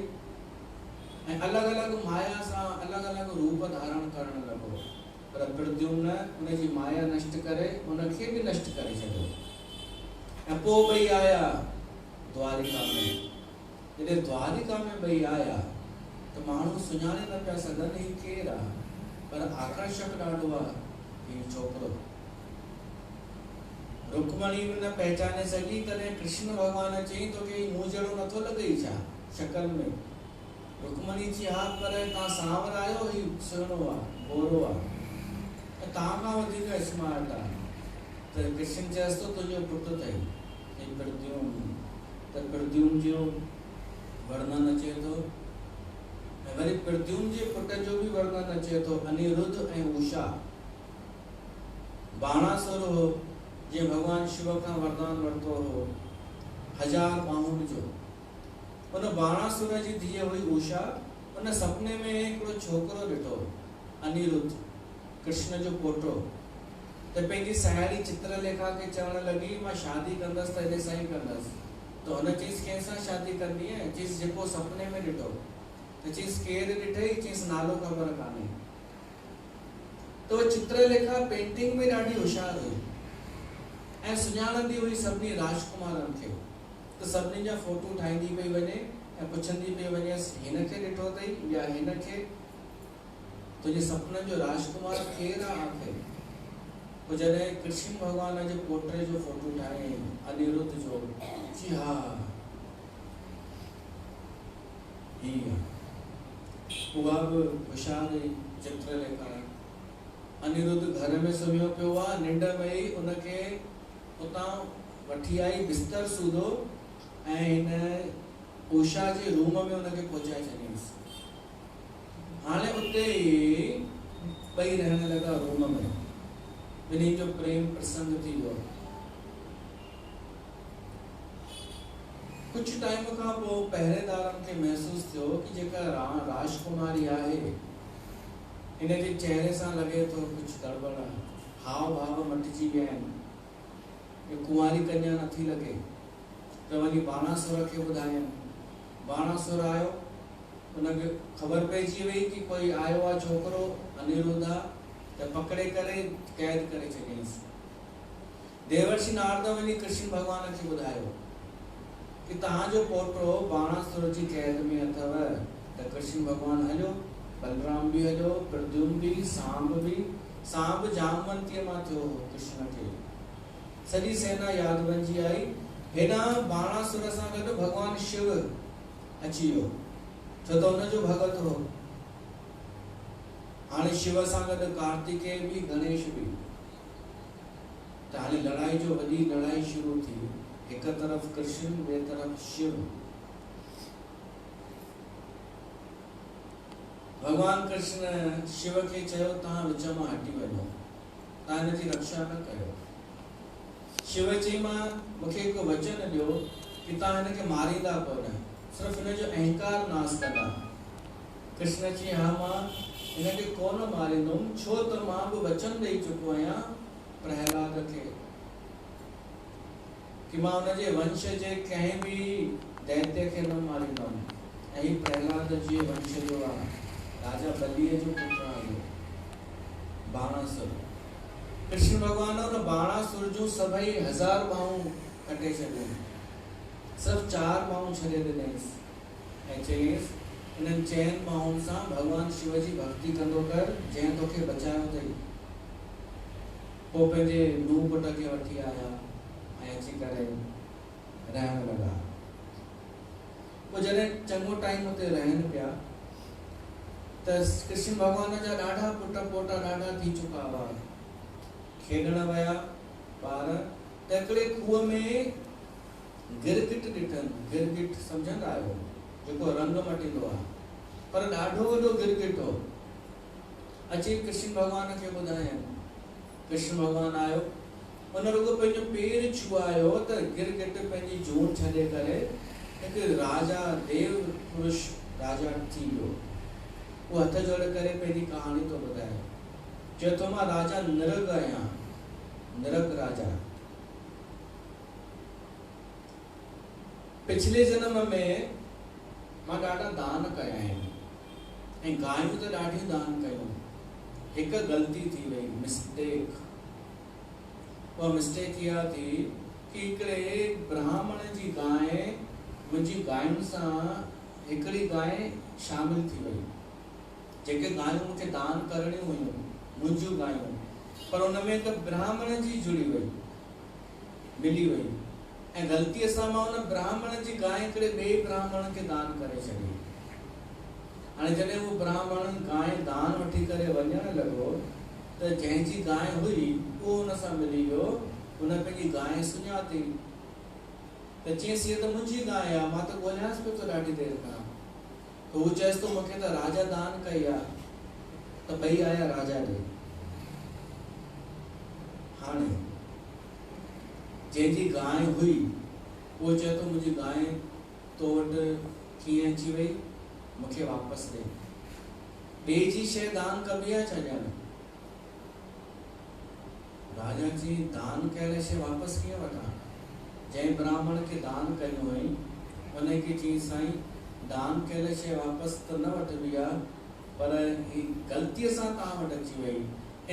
ऐं अलॻि अलॻि माया सां अलॻि अलॻि रूप धारण करण लॻो, पर प्रद्युम्न उनजी माया नष्ट करे उनखे बि नष्ट करे छॾियो। ऐं पोइ ॿई आया द्वारिका में। जॾहिं द्वारिका में ॿई आया त माण्हू सुञाणे न पिया सघनि ही केरु आहे, पर आकर्षक ॾाढो आहे हीउ छोकिरो। रुक्मणी बि न पहचाने सघी, तॾहिं कृष्ण भॻवान चई तोखे मूं जहिड़ो नथो लॻई छा शक्ल में? रुक्मणी चई हा, पर तव्हां सांवर आहियो, ही सुहिणो आहे, गोरो आहे ऐं तव्हां खां वधीक स्मार्ट आहे। त कृष्ण चएसि थो तुंहिंजो पुटु अथई हे प्रद्युम्न। त प्रद्युम्न जो वर्णन अचे थो ऐं वरी प्रद्युम्न जे पुट जो बि वर्णन अचे थो, अनिरुद्ध ऐं उषा। बाणासुर हो जंहिं भॻवान शिव खां वरदान वरितो हो 1000 बाहुनि जो। उन बाणासुर जी धीअ हुई उषा। उन सपने में हिकिड़ो छोकिरो ॾिठो अनिरुद्ध, कृष्ण जो पोटो। त पंहिंजी साहेड़ी चित्रलेखा खे चवणु लॻी मां शादी कंदसि त हिन सां ई कंदसि। त हुन चयईसि कंहिंसां शादी कंदीअ? चयईसि जेको सपने में ॾिठो। त चयईसि केरु ॾिठई? चयईसि नालो ख़बर कान्हे। तो चित्रलेखा पेंटिंग में ॾाढी होशियार हुई ऐं सुञाणंदी हुई सभिनी राजकुमारनि खे। त सभिनी जा फोटो ठाहींदी पई वञे ऐं पुछंदी पई वञेसि हिनखे ॾिठो अथई या हिनखे? तुंहिंजे सपननि जो राजकुमार केरु आहे आख़िर? पोइ जॾहिं कृष्ण भॻवान जे पोटे जो फोटो ठाहे अनिरुद्ध जो, जी हा ही उहा बि होशियार हुई चित्रलेखा। अनिरुद्ध घर में सुम्हियो पियो आहे, निंड में ई उनखे उतां वठी आई, बिस्तर सूधो ऐं हिन उषा जे रूम में उनखे पहुचाए छॾियईंसि। हाणे उते ई ॿई रहण लॻा रूम में। ॿिन्ही जो प्रेम प्रसंग थी वियो। कुछ टाइम खां पोइ पहरेदारनि खे महसूस थियो कि जेका राजकुमारी आहे इनजे चेहरे सां लॻे थो कुछ गड़बड़ आहे, हाव भाव मटिजी विया आहिनि, ये कुंवारी कन्या नथी लगे। तो वही बाणासुर के ॿुधायनि। बाणासुर आयो, उनखे ख़बर पइजी वई कि कोई आयो आहे छोकिरो अनिरुद्ध आहे, त पकड़े करे कैद करे छॾियईंसि। देवर्षि नारद वञी कृष्ण भॻवान खे ॿुधायो कि तव्हांजो पोटो बाणासुर जी कैद में अथव। त कृष्ण भॻवान हलियो, बलराम भी हलियो, प्रद्युम्न भी, सांब भी। सांब जामवंतीअ मां थियो हो कृष्ण खे। सॼी सेना यादवंजी आई। हिन बाणासुर सां गॾु भगवान शिव अची वियो, छो त हुनजो भगत हो। हाणे शिव सां गॾु कार्तिकेय भी, गणेश भी। त हाणे लड़ाई जो वॾी लड़ाई शुरू थी। हिक तरफ़ कृष्ण, ॿिए तरफ़ शिव। भगवान कृष्ण शिव खे चयो तव्हां विच मां हटी वञो, तव्हां हिनजी रक्षा न कयो। शिव चई मां मूंखे हिकु वचन ॾियो कि तव्हां हिनखे मारींदा कोन, सिर्फ़ु हिनजो अहंकार नाश कंदा। कृष्ण चई हा मां हिनखे कोन मारींदुमि, छो त मां बि वचन ॾेई चुको आहियां प्रहलाद खे कि मां हुनजे वंश जे कंहिं बि दैत्य खे न मारींदुमि। ऐं ही प्रहलाद जी वंश जो आहे, राजा बलीअ जो पुत्र आहे बाणासुर। कृष्ण भगवान उन बाणासुर जो सभई 1000 बाहूं कटे छॾियूं, सिर्फ़ु 4 बाहूं छॾे ॾिनईंसि ऐं चयईंसि इन्हनि 4 बाहुनि सां भगवान शिव जी भक्ति कंदो कर, जंहिं तोखे बचायो अथई। पोइ पंहिंजे नूह पुट खे वठी आया ऐं अची करे रहण लॻा। पोइ जॾहिं चङो टाइम उते रहनि पिया त कृष्ण भगवान जा ॾाढा पुट पोटा ॾाढा थी चुका हुआ। खेॾण विया ॿार त हिकिड़े खूह में गिरगिट ॾिठनि, गिरगिट सम्झंदा आहियो, जेको रंग मटींदो आहे, पर ॾाढो वॾो गिरगिट हो। अची कृष्ण भॻवान खे ॿुधायनि, कृष्ण भॻवान आयो, उन रुगो पंहिंजो पेर छुआयो त गिरगिट पंहिंजी जून छॾे करे हिकु राजा देव पुरुष राजा थी वियो। वो हथ जोड़ करे पंहिंजी कहाणी तो ॿुधाए, चए थो मां राजा नरक आहियां, नरक राजा। पिछले जन्म में मां ॾाढा दान कया आहिनि ऐं गायूं त ॾाढियूं दान कयूं। हिकु ग़लती थी वई, मिस्टेक। उहा मिस्टेक इहा थी कि हिकिड़े ब्राह्मण जी गांइ मुंहिंजी गायुनि सां हिकिड़ी गांइ शामिल थी वई। जेके गायूं मूंखे दान करणियूं हुयूं, मुंहिंजियूं गायूं, पर उन में हिकु ब्राह्मण जी जुड़ी वई, मिली वई, ऐं ग़लतीअ सां मां उन ब्राह्मण जी गांइ हिकिड़े ॿिए ब्राह्मण खे दान करे छॾी। हाणे जॾहिं उहो ब्राह्मण गांइ दान वठी करे वञणु लॻो त जंहिंजी गांइ हुई उहो हुन सां मिली वियो, हुन पंहिंजी गांइ सुञाती त चयसि हीअ त मुंहिंजी गांइ आहे, मां त ॻोल्हियांसि पियो थो ॾाढी देरि खां। त हू चएसि थो मूंखे त राजा दान कई आहे, त ॿई आया राजा ॾे। हाणे जंहिंजी गांइ हुई उहो चए थो मुंहिंजी गांइ तो वटि कीअं अची वई, मूंखे वापसि ॾे। ॿिए जी शइ दान कबी आहे छा ॼण? राजा जी दान कयल शइ वापसि कीअं वठां? जंहिं ब्राह्मण खे दान कयूं हुई उनखे चई साईं दान कयल शइ वापसि त न वठबी आहे, पर ही ग़लतीअ सां तव्हां वटि अची वई,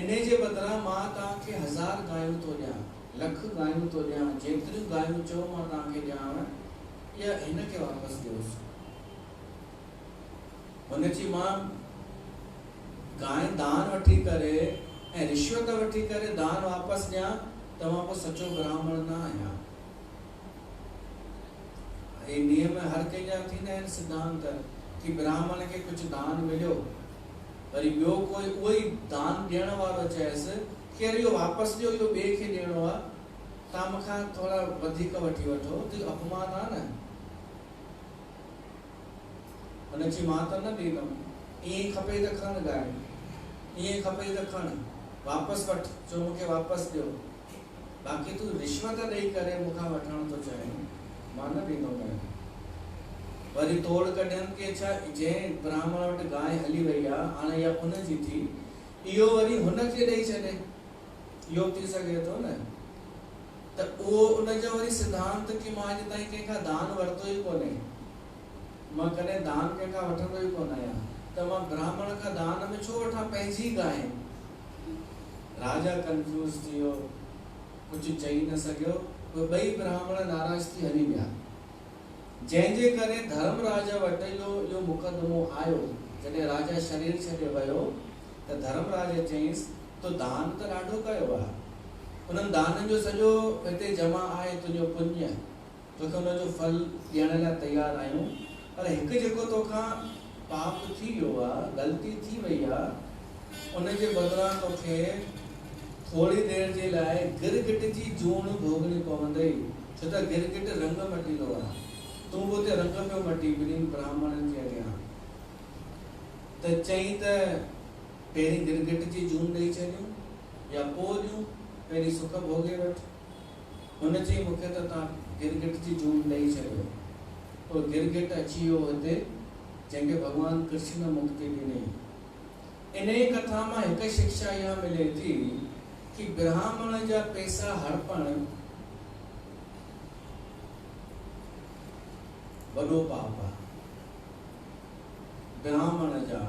इन जे बदिरां मां तव्हांखे 1000 गायूं थो ॾियां, लख गायूं थो ॾियां, जेतिरियूं गायूं चओ मां तव्हांखे ॾियांव, या हिनखे वापसि ॾियोसि। हुन चई मां गांइ दान वठी करे ऐं रिश्वत वठी करे दान वापसि ॾियां त मां पोइ सचो ब्राह्मण न आहियां। हे नियम हर कंहिंजा थींदा आहिनि सिद्धांत कि ब्राह्मण खे कुझु दान मिलियो, वरी ॿियो कोई उहो ई दान ॾियण वारो चएसि कि अरे इहो वापसि ॾियो, इहो ॿिए खे ॾियणो आहे, तव्हां मूंखां थोरा वधीक वठी वठो, त अपमान आहे न। हुन चई मां त न ॾींदुमि, ईअं खपे त खण गांइ, ईअं खपे त खण, वापसि वठ, चो मूंखे वापसि ॾियो, बाक़ी तूं रिश्वत ॾेई करे मूंखां वठण थो चाहीं, मां न ॾींदुमि। वरी तोड़ कढनि कि छा जंहिं ब्राह्मण वटि गांइ हली वई आहे, हाणे इहा उनजी थी, इहो वरी हुनखे ॾेई छॾे, इहो थी सघे थो न। त उहो उनजो वरी सिद्धांत कि मां अॼु ताईं कंहिंखां दान वरितो ई कोन्हे, मां कॾहिं दान कंहिंखां वठंदो ई कोन आहियां, त मां ब्राह्मण खां दान में छो वठां पंहिंजी गांइ। राजा कंफ्यूज थी वियो, कुझु चई न सघियो, उहे ॿई ब्राह्मण नाराज़ थी हली विया। जंहिंजे करे धर्मराज वटि इहो मुक़दमो आयो। जॾहिं राजा शरीर छॾे वियो त धर्मराज चयईंसि तो दान त ॾाढो कयो आहे, उन्हनि दाननि जो सॼो हिते जमा आहे, तुंहिंजो पुण्य, तोखे हुनजो फल ॾियण लाइ तयारु आहियूं, पर हिकु जेको तोखां पाप थी वियो आहे, ग़लती थी वई आहे, उनजे बदिरां तोखे थोरी देरि जे लाइ गिरगिट जी जूण भोगणी पवंदई, छो त गिरगिट रंग मटींदो आहे, तूं बि उते रंग पियो मटी ॿिन्हिनि ब्राह्मणनि जे अॻियां। त चई त पहिरीं गिरगिट जी जून ॾेई छॾियूं या पोइ ॾियूं, पहिरीं सुख भोगे वठि। हुन चई मूंखे त तव्हां गिरगिट जी जून ॾेई छॾियो। पोइ गिरगिट अची वियो हिते, जंहिंखे भॻवानु कृष्ण मुक्ति ॾिनई। इन ई कथा मां हिकु शिक्षा इहा मिले थी कि ब्राह्मण जा पैसा हड़पण वॾो पाप आहे। ब्राह्मण जा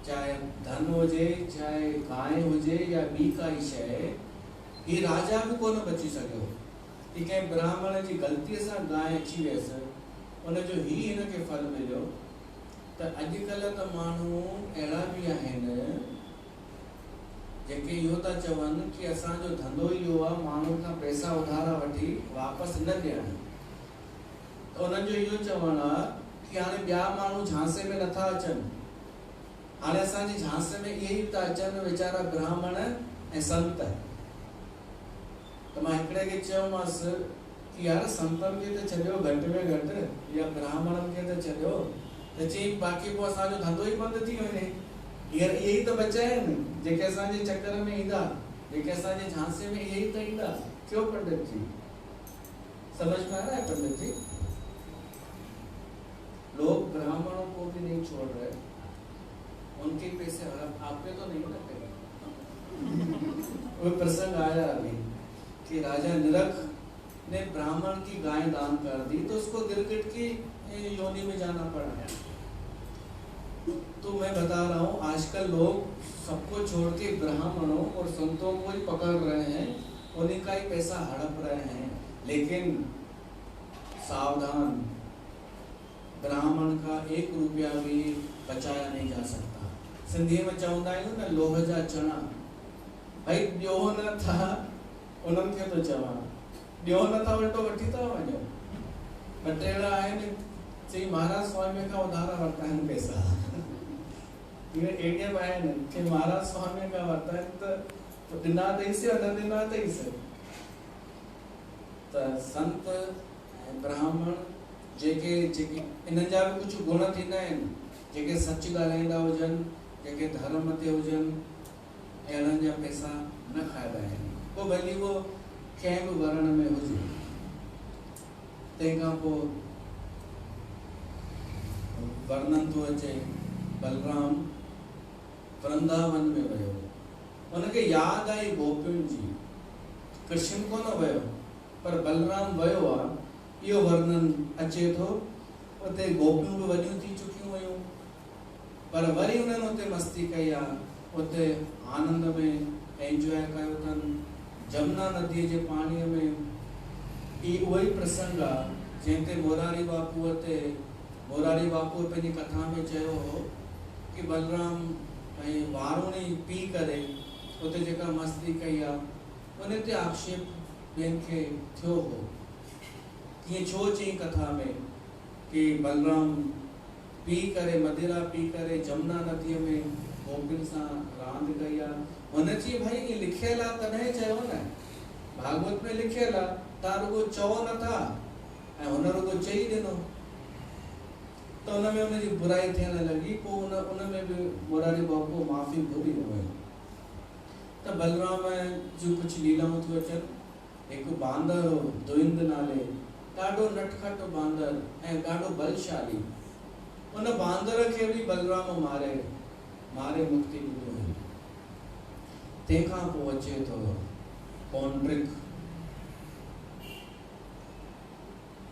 चाहे धन हुजे, चाहे गांइ हुजे या ॿी काई शइ, ही राजा बि कोन बची सघियो कि कंहिं ब्राह्मण जी ग़लतीअ सां गांइ अची वियसि, उनजो ही हिनखे फल मिलियो। त अॼुकल्ह त माण्हू अहिड़ा बि आहिनि जेके इहो था चवनि कि असांजो धंधो इहो आहे माण्हुनि खां पैसा उधारा वठी वापसि न ॾियण। त उन्हनि जो इहो चवणु आहे कि हाणे ॿिया माण्हू झांसे में नथा अचनि, हाणे असांजी झांसे में इहे ई था अचनि वीचारा ब्राह्मण ऐं संत। त मां हिकिड़े खे चयोमांसि कि यार संतन खे त छॾियो घटि में घटि या ब्राह्मणनि खे त छॾियो त चई बाक़ी पोइ असांजो धंधो ई बंदि थी वञे। हींअर इहे ई त बचा आहिनि जेके असांजे चक्कर में ईंदा, जेके असांजे झांसे में इहे ई त ईंदा। क्यों पंडित जी, समझ में आ रहा है पंडित जी? लोग ब्राह्मणों को भी नहीं छोड़ रहे, उनके पैसे हड़प, आप पे तो नहीं लगते। वो प्रसंग आया अभी कि राजा निरख ने ब्राह्मण की गाय दान कर दी तो उसको गिरगिट की योनि में जाना पड़ा। तो मैं बता रहा हूँ आजकल लोग सबको छोड़ के ब्राह्मणों और संतों को ही पकड़ रहे हैं, उन्हीं का ही पैसा हड़प रहे हैं। लेकिन सावधान, ब्राह्मण का 1 रुपया भी बचाया नहीं जा सकता। सिंधी में चवंदा आहियूं न, लोह जा चणा। भाई ॾियो न था उन्हनि खे तो चवां, ॾियो न था उल्टो वठी था वञो। ॿ टे अहिड़ा आहिनि चई महाराज स्वामी खां उधारा वरिता आहिनि पैसा। इहे एॾे बि आहिनि कि महाराज स्वामी खां वरिता आहिनि त ॾिना अथईसि या न ॾिना अथईसि। त संत ऐं ब्राह्मण जेके इन्हनि जा बि कुझु गुण थींदा आहिनि, जेके सच ॻाल्हाईंदा हुजनि, जेके धर्म ते हुजनि, अहिड़नि जा पैसा न खाइबा आहिनि, पोइ भली उहो कंहिं बि वर्ण में हुजे। तंहिंखां पोइ वर्णन थो अचे, बलराम वृंदावन में वियो, उनखे यादि आई गोपियुनि जी। कृष्ण कोन वियो पर बलराम वियो आहे, इहो वर्णन अचे थो। उते गोपियूं बि वॾियूं थी चुकियूं हुयूं, पर वरी उन्हनि उते मस्ती कई आहे, उते आनंद में एंजॉय कयो अथनि। जमुना नदीअ जे पाणीअ में ई उहो ई प्रसंग आहे जंहिं ते मोरारी बापूअ पंहिंजी कथा में चयो हो कि बलराम ऐं वारुणी पी करे उते जेका मस्ती कई आहे, उन ते आक्षेप ॿियनि खे थियो हो। कीअं छो चई कथा में कि बलराम पी करे, मदिरा पी करे जमुना नदीअ में गोपियुनि सां रांदि कई आहे। हुन चई भाई ये लिखियल आहे तॾहिं चयो न, भागवत में लिखियल आहे, तव्हां रुगो चओ नथा ऐं हुन रुगो चई ॾिनो। त हुन में हुनजी बुराई थियण लॻी। पोइ उन में बि मोरारी बापू माफ़ी घुरी वियो। त बलराम जूं कुझु लीलाऊं थियूं अचनि। हिकु बांदर हो दुहिंद नाले, ॾाढो नटखट बांदर ऐं ॾाढो बलशाली। उन बांदर खे बि बलराम मारे मुक्ति ॾिनी हुई। तंहिंखां पोइ अचे थो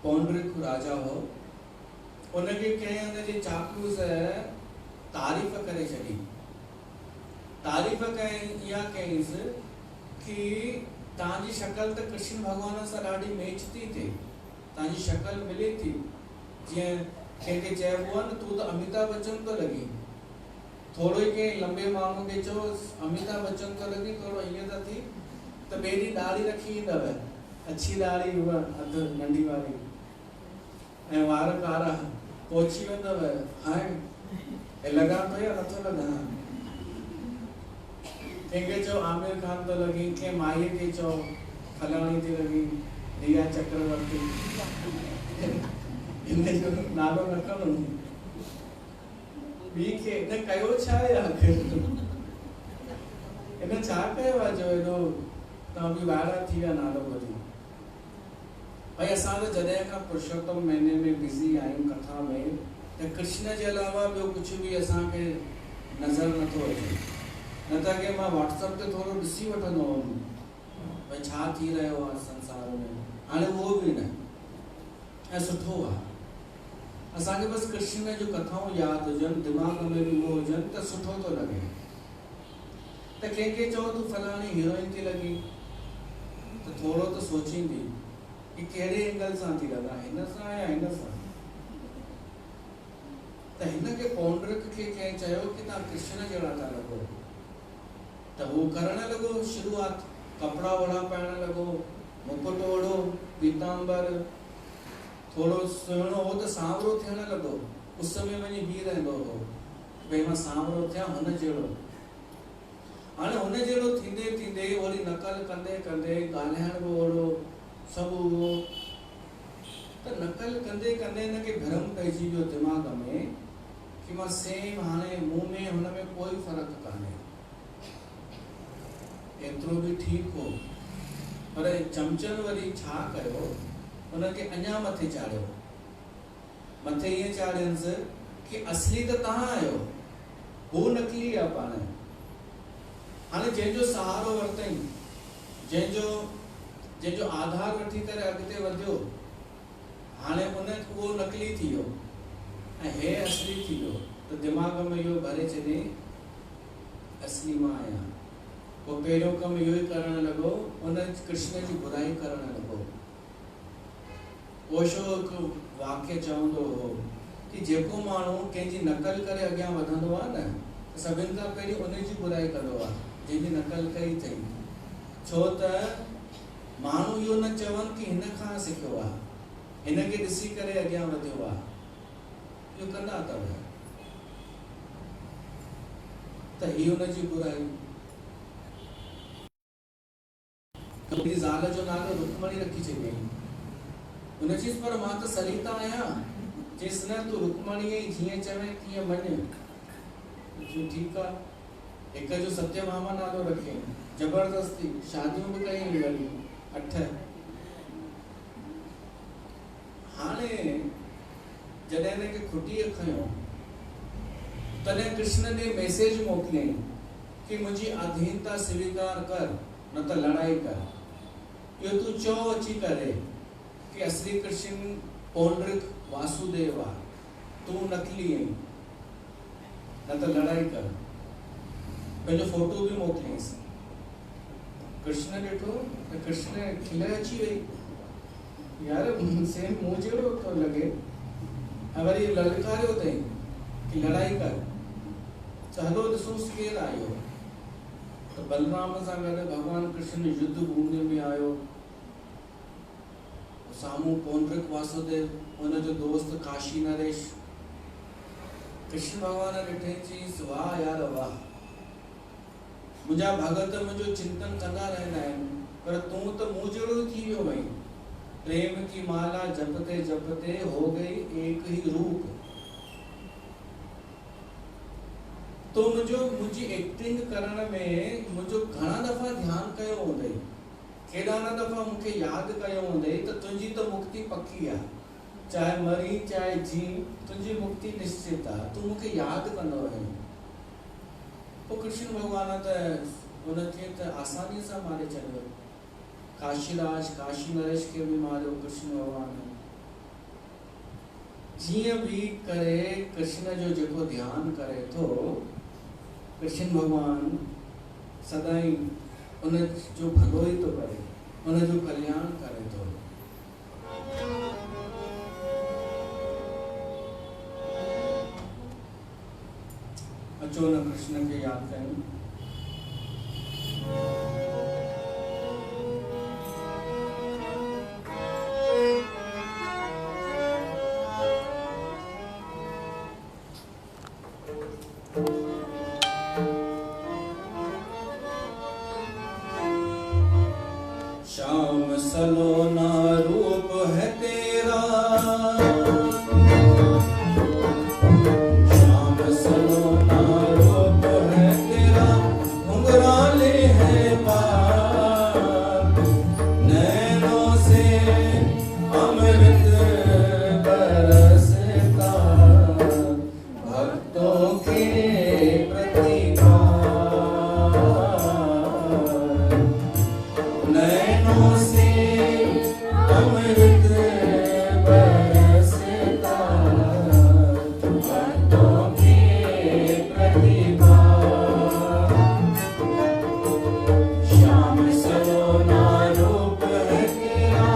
पौंड्रिक राजा हो, उनखे कंहिं उनजे चापलूस तारीफ़ करे छॾी। तारीफ़ इहा कईंसि कि तव्हांजी शक्ल त कृष्ण भॻवान सां ॾाढी मैच थी थिए, तव्हांजी शक्ल मिले थी। जीअं कंहिंखे चइबो आहे न, तूं त अमिताभ बच्चन थो लॻी। थोरो ई कंहिं लंबे माण्हू खे चओ अमिताभ बच्चन थो लॻी, थोरो ईअं त थी त ॿिए ॾींहुं दाढ़ी रखी ईंदव, अच्छी दाढ़ी उहा अधु नंढी वारी, ऐं वार कारा पोछी वेंदव। हाणे लॻा थो या नथो लॻा? कंहिंखे चओ आमिर खान थो लॻी, कंहिं माईअ खे चओ फलाणी थी लॻी, रिया चक्रवर्ती, इनजो नालो न खणो। ॿी खे इन कयो छा आहे आख़िर? इन छा कयो आहे जो एॾो तव्हां बि ॿाहिरां थी विया नालो ॿुधी? भाई असां त जॾहिं खां पुरुषोत्तम महीने में बिज़ी आहियूं कथा में, त कृष्ण जे अलावा ॿियो कुझु बि असांखे नज़र नथो अचे। न त कि मां व्हाट्सएप ते थोरो ॾिसी वठंदो हुउमि भई छा थी रहियो आहे संसार में, हाणे उहो बि न। ऐं सुठो आहे, असांखे बसि कृष्ण जूं कथाऊं यादि हुजनि, दिमाग़ में बि उहो हुजनि त सुठो थो लॻे। त कंहिंखे चओ तूं फलाणी हीरोइन थी लॻी, त थोरो त सोचींदी कि कहिड़े एंगल सां थी लॻा, हिन सां या हिन सां। त हिनखे पौंड्रिक खे कंहिं चयो कि तव्हां कृष्ण जहिड़ा था लॻो, त हू करणु लॻो शुरूआत, कपिड़ा वड़ा पाइणु लॻो, मुकुट ओढ़ो, पीतांबर, थोरो सुहिणो हो त सांवरो थियण लॻो, उस में वञी बीह रहंदो हो भई मां सांवरो थियां हुन जहिड़ो। हाणे हुन जहिड़ो थींदे थींदे वरी नकल कंदे कंदे ॻाल्हाइण बि ओड़ो, सभु उहो त नकल कंदे कंदे इनखे भरम पइजी वियो दिमाग़ में कि मां सेम हाणे मूं में हुन में कोई फ़र्क़ु कान्हे। एतिरो बि ठीकु हो, पर चमचनि वरी छा कयो, हुनखे अञा मथे चाढ़ियो। मथे ईअं चाढ़ियंसि कि असली त तव्हां आहियो, हू नकली आहे पाण। हाणे जंहिंजो सहारो वरितई, जंहिंजो आधार वठी करे अॻिते वधियो, हाणे उहो नकली थी वियो ऐं हे असली थी वियो, त दिमाग़ में इहो भरे छॾे असली मां आहियां। पोइ पहिरियों कमु इहो ई करणु लॻो, उन कृष्ण जी बुराई करणु लॻो। ओशो हिकु वाक्य चवंदो हो कि जेको माण्हू कंहिंजी नकल करे अॻियां वधंदो आहे न, त सभिनि खां पहिरीं उन जी बुराई कंदो आहे जंहिंजी नकल कई अथई। छो त माण्हू इहो न चवनि कि हिन खां सिखियो आहे, हिन खे ॾिसी करे अॻियां वधियो आहे, इहो कंदा अथव। त ही हुन जी बुराई। ज़ाल जो नालो रुक्मणी रखी छॾियईं। हुन चयईंसि पर मां त सरिता आहियां। चयईंसि न, तूं रुक्मणी जीअं चवें तीअं मञ। ठीकु आहे। हिक जो सत्यभामा नालो रखियईं, ज़बरदस्ती शादियूं बि कयूं वरी 8। हाणे जॾहिं हिनखे खुटीअ खयो, तॾहिं कृष्ण ने मैसेज मोकिलियईं कि मुंहिंजी अधीनता स्वीकार कर, न त लड़ाई कर। इहो तूं चओ अची करे कि असली कृष्ण पौंड्रिक वासुदेव आहे, तूं नकली आहीं, न त लड़ाई कर। पंहिंजो फोटो बि मोकिलियईंसि। कृष्ण ॾिठो त कृष्ण खिल अची वई, यार सेम मूं जहिड़ो थो लॻे। ऐं वरी ललकारियो अथई कि लड़ाई कर। त हलो ॾिसूंसि केरु आयो। त बलराम सां गॾु भॻवान कृष्ण युद्ध भूमि में आयो। साम्हूं पौंड्रिक वासुदेव, हुनजो दोस्त काशी नरेश। कृष्ण भगवान ॾिठे, चयईंसि वाह यार वाह, मुंहिंजा भगत मुंहिंजो चिंतन कंदा रहंदा आहिनि, पर तूं त मूं जहिड़ो थी वियो वहीं। प्रेम की माला जपते जपते हो गई एक ही रूप। तो मुंहिंजी एक्टिंग करण में मुंहिंजो घणा दफ़ा ध्यानु कयो हूंदई, केॾा न दफ़ा मूंखे यादि कयो हूंदई त तुंहिंजी त मुक्ति पकी आहे, चाहे मरी चाहे जी, तुंहिंजी मुक्ति निश्चित आहे, तूं मूंखे यादि कंदो रहीं। पोइ कृष्ण भॻवान त हुनखे त आसानीअ सां मारे छॾियो। काशीराज काशी नरेश खे बि मारियो कृष्ण भॻवान। जीअं बि करे कृष्ण जो जेको ध्यानु करे थो, कृष्ण भॻवान सदाई उन जो भलो ई थो करे, उन जो कल्याण करे थो। अचो न कृष्ण खे यादि कयूं। श्याम सलोना रूप है तेरा, श्याम सलोना रूप है तेरा, घुंघराले हैं बाल, नैनों से अमृत बरसता, भक्तों के प्रतिभा, नैनों से अमृत बरसता, भक्तों की प्रतिभा। श्याम सलोना रूप है तेरा।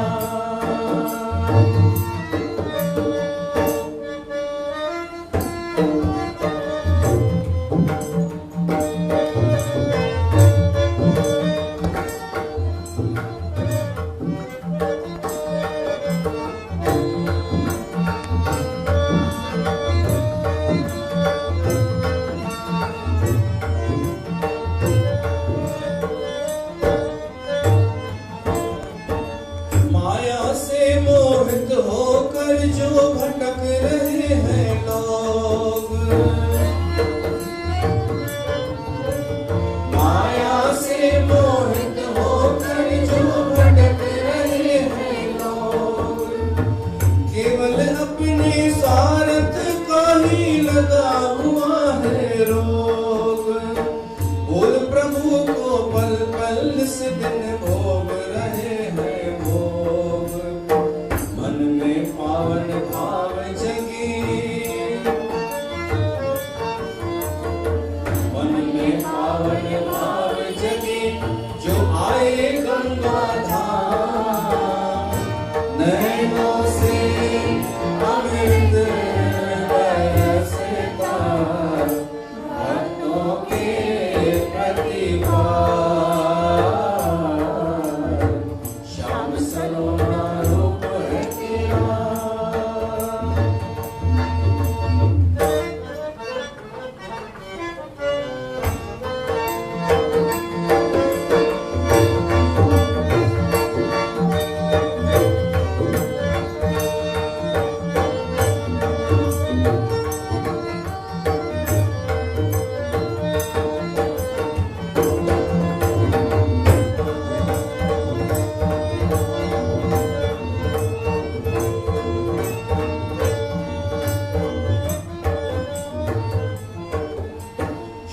माया से मोहित हो होकर जो भटक रहे हैं लोग, माया से मोहित होकर जो भटक रहे हैं लोग, केवल अपने स्वार्थ का ही लगा हुआ है रोग। बोल प्रभु को पल पल से दिन भोग रहे हैं भोग, मन में पावन भाव जगी, मन में पावन भाव जगी, जो आए गंगा धाम, नैनों से अमृत बरसता, भक्तों के प्रतिपाल, श्याम सलोना रूप है तेरा।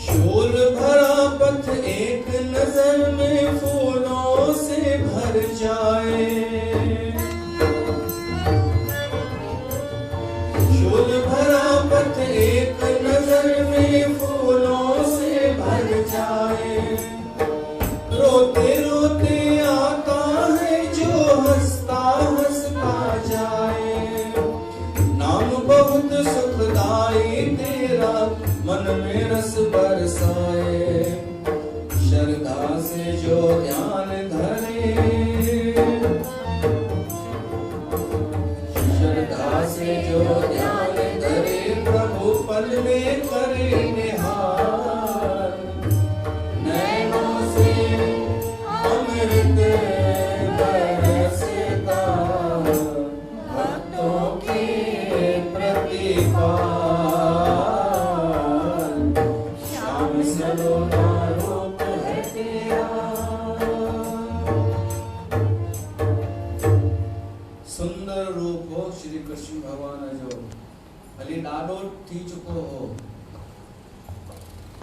शोर भरा पथ एक नजर में फूलों से भर जाए, शोर भरा पथ एक नजर में फूलों से भर जाए, रोते रोते आता है जो हंसता हंसता जाए, नाम बहुत सुखदाई तेरा, मन में रस बरसाए, श्रद्धा से जो ध्यान धरे, श्रद्धा से जो ध्यान धरे, प्रभु पल में करे निहार, नैनों से अमृत बरसता, भक्तों के प्रतिपाल, सलोना रूप है तेरा। सुंदर रूप हो श्री कृष्ण भगवान जो हली ॾाढो थी चुको हो,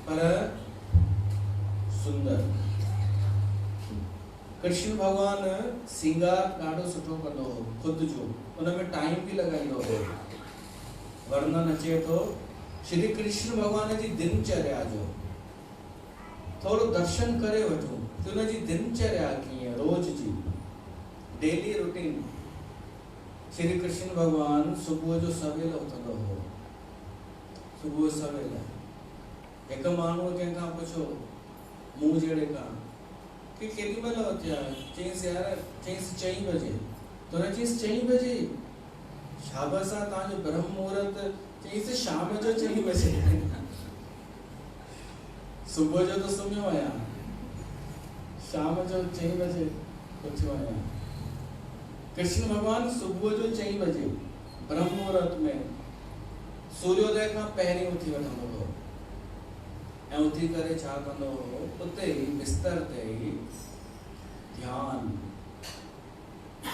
पर सुंदर। कृष्ण भगवान सिंगार ॾाढो सुठो कंदो हो खुद जो, उनमें टाइम भी लॻाईंदो हो। वर्णन अचे थो श्री कृष्ण भगवान जी दिनचर्या जो, थोड़ो दर्शन करे वठो कि उन जी दिनचर्या कीअं, रोज जी डेली रूटीन। श्री कृष्ण भगवान सुबुह जो सवेल उथंदो हो, सुबुह सवेल। एक माण्हू कंहिंखां पुछो मूं जहिड़े खां कि केॾी महिल उथिया, चईंसि यार, चईंसि 4 बजे। तो हुन चईंसि 4 बजे, शाबस आहे तव्हांजो ब्रह्म मुहूर्त, चईंसि शाम जो 4 बजे। सुबह जो तो सुम्हियो आहियां, शाम जो 4 बजे उथियो आहियां। कृष्ण भगवान सुबह जो 4 बजे ब्रह्म मुहूर्त में सूर्योदय खां पहिरीं उथी वठंदो हो, ऐं उथी करे छा कंदो हो, उते ही बिस्तर ते ही ध्यान।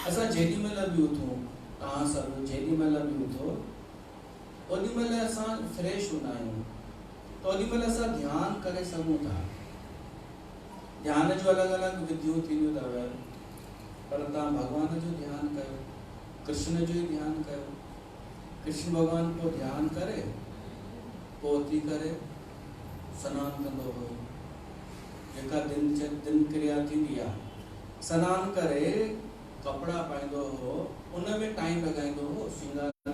असां जेॾी महिल बि उथूं, तव्हां सभु जेॾी महिल बि उथो, ओॾी महिल असां फ्रेश हूंदा आहियूं, तो ओॾी महिल असां ध्यान करे सघूं था। ध्यान जो अलॻि अलॻि विधियूं थींदियूं अथव, पर तव्हां भॻवान जो ध्यानु कयो, कृष्ण जो ही ध्यानु कयो। कृष्ण भगवान को ध्यानु करे पोइ उथी करे सनानु कंदो हो, जेका दिनक्रिया थींदी आहे। सनानु करे कपिड़ा पाईंदो हो, उन में टाइम लॻाईंदो हो, श्रृंगार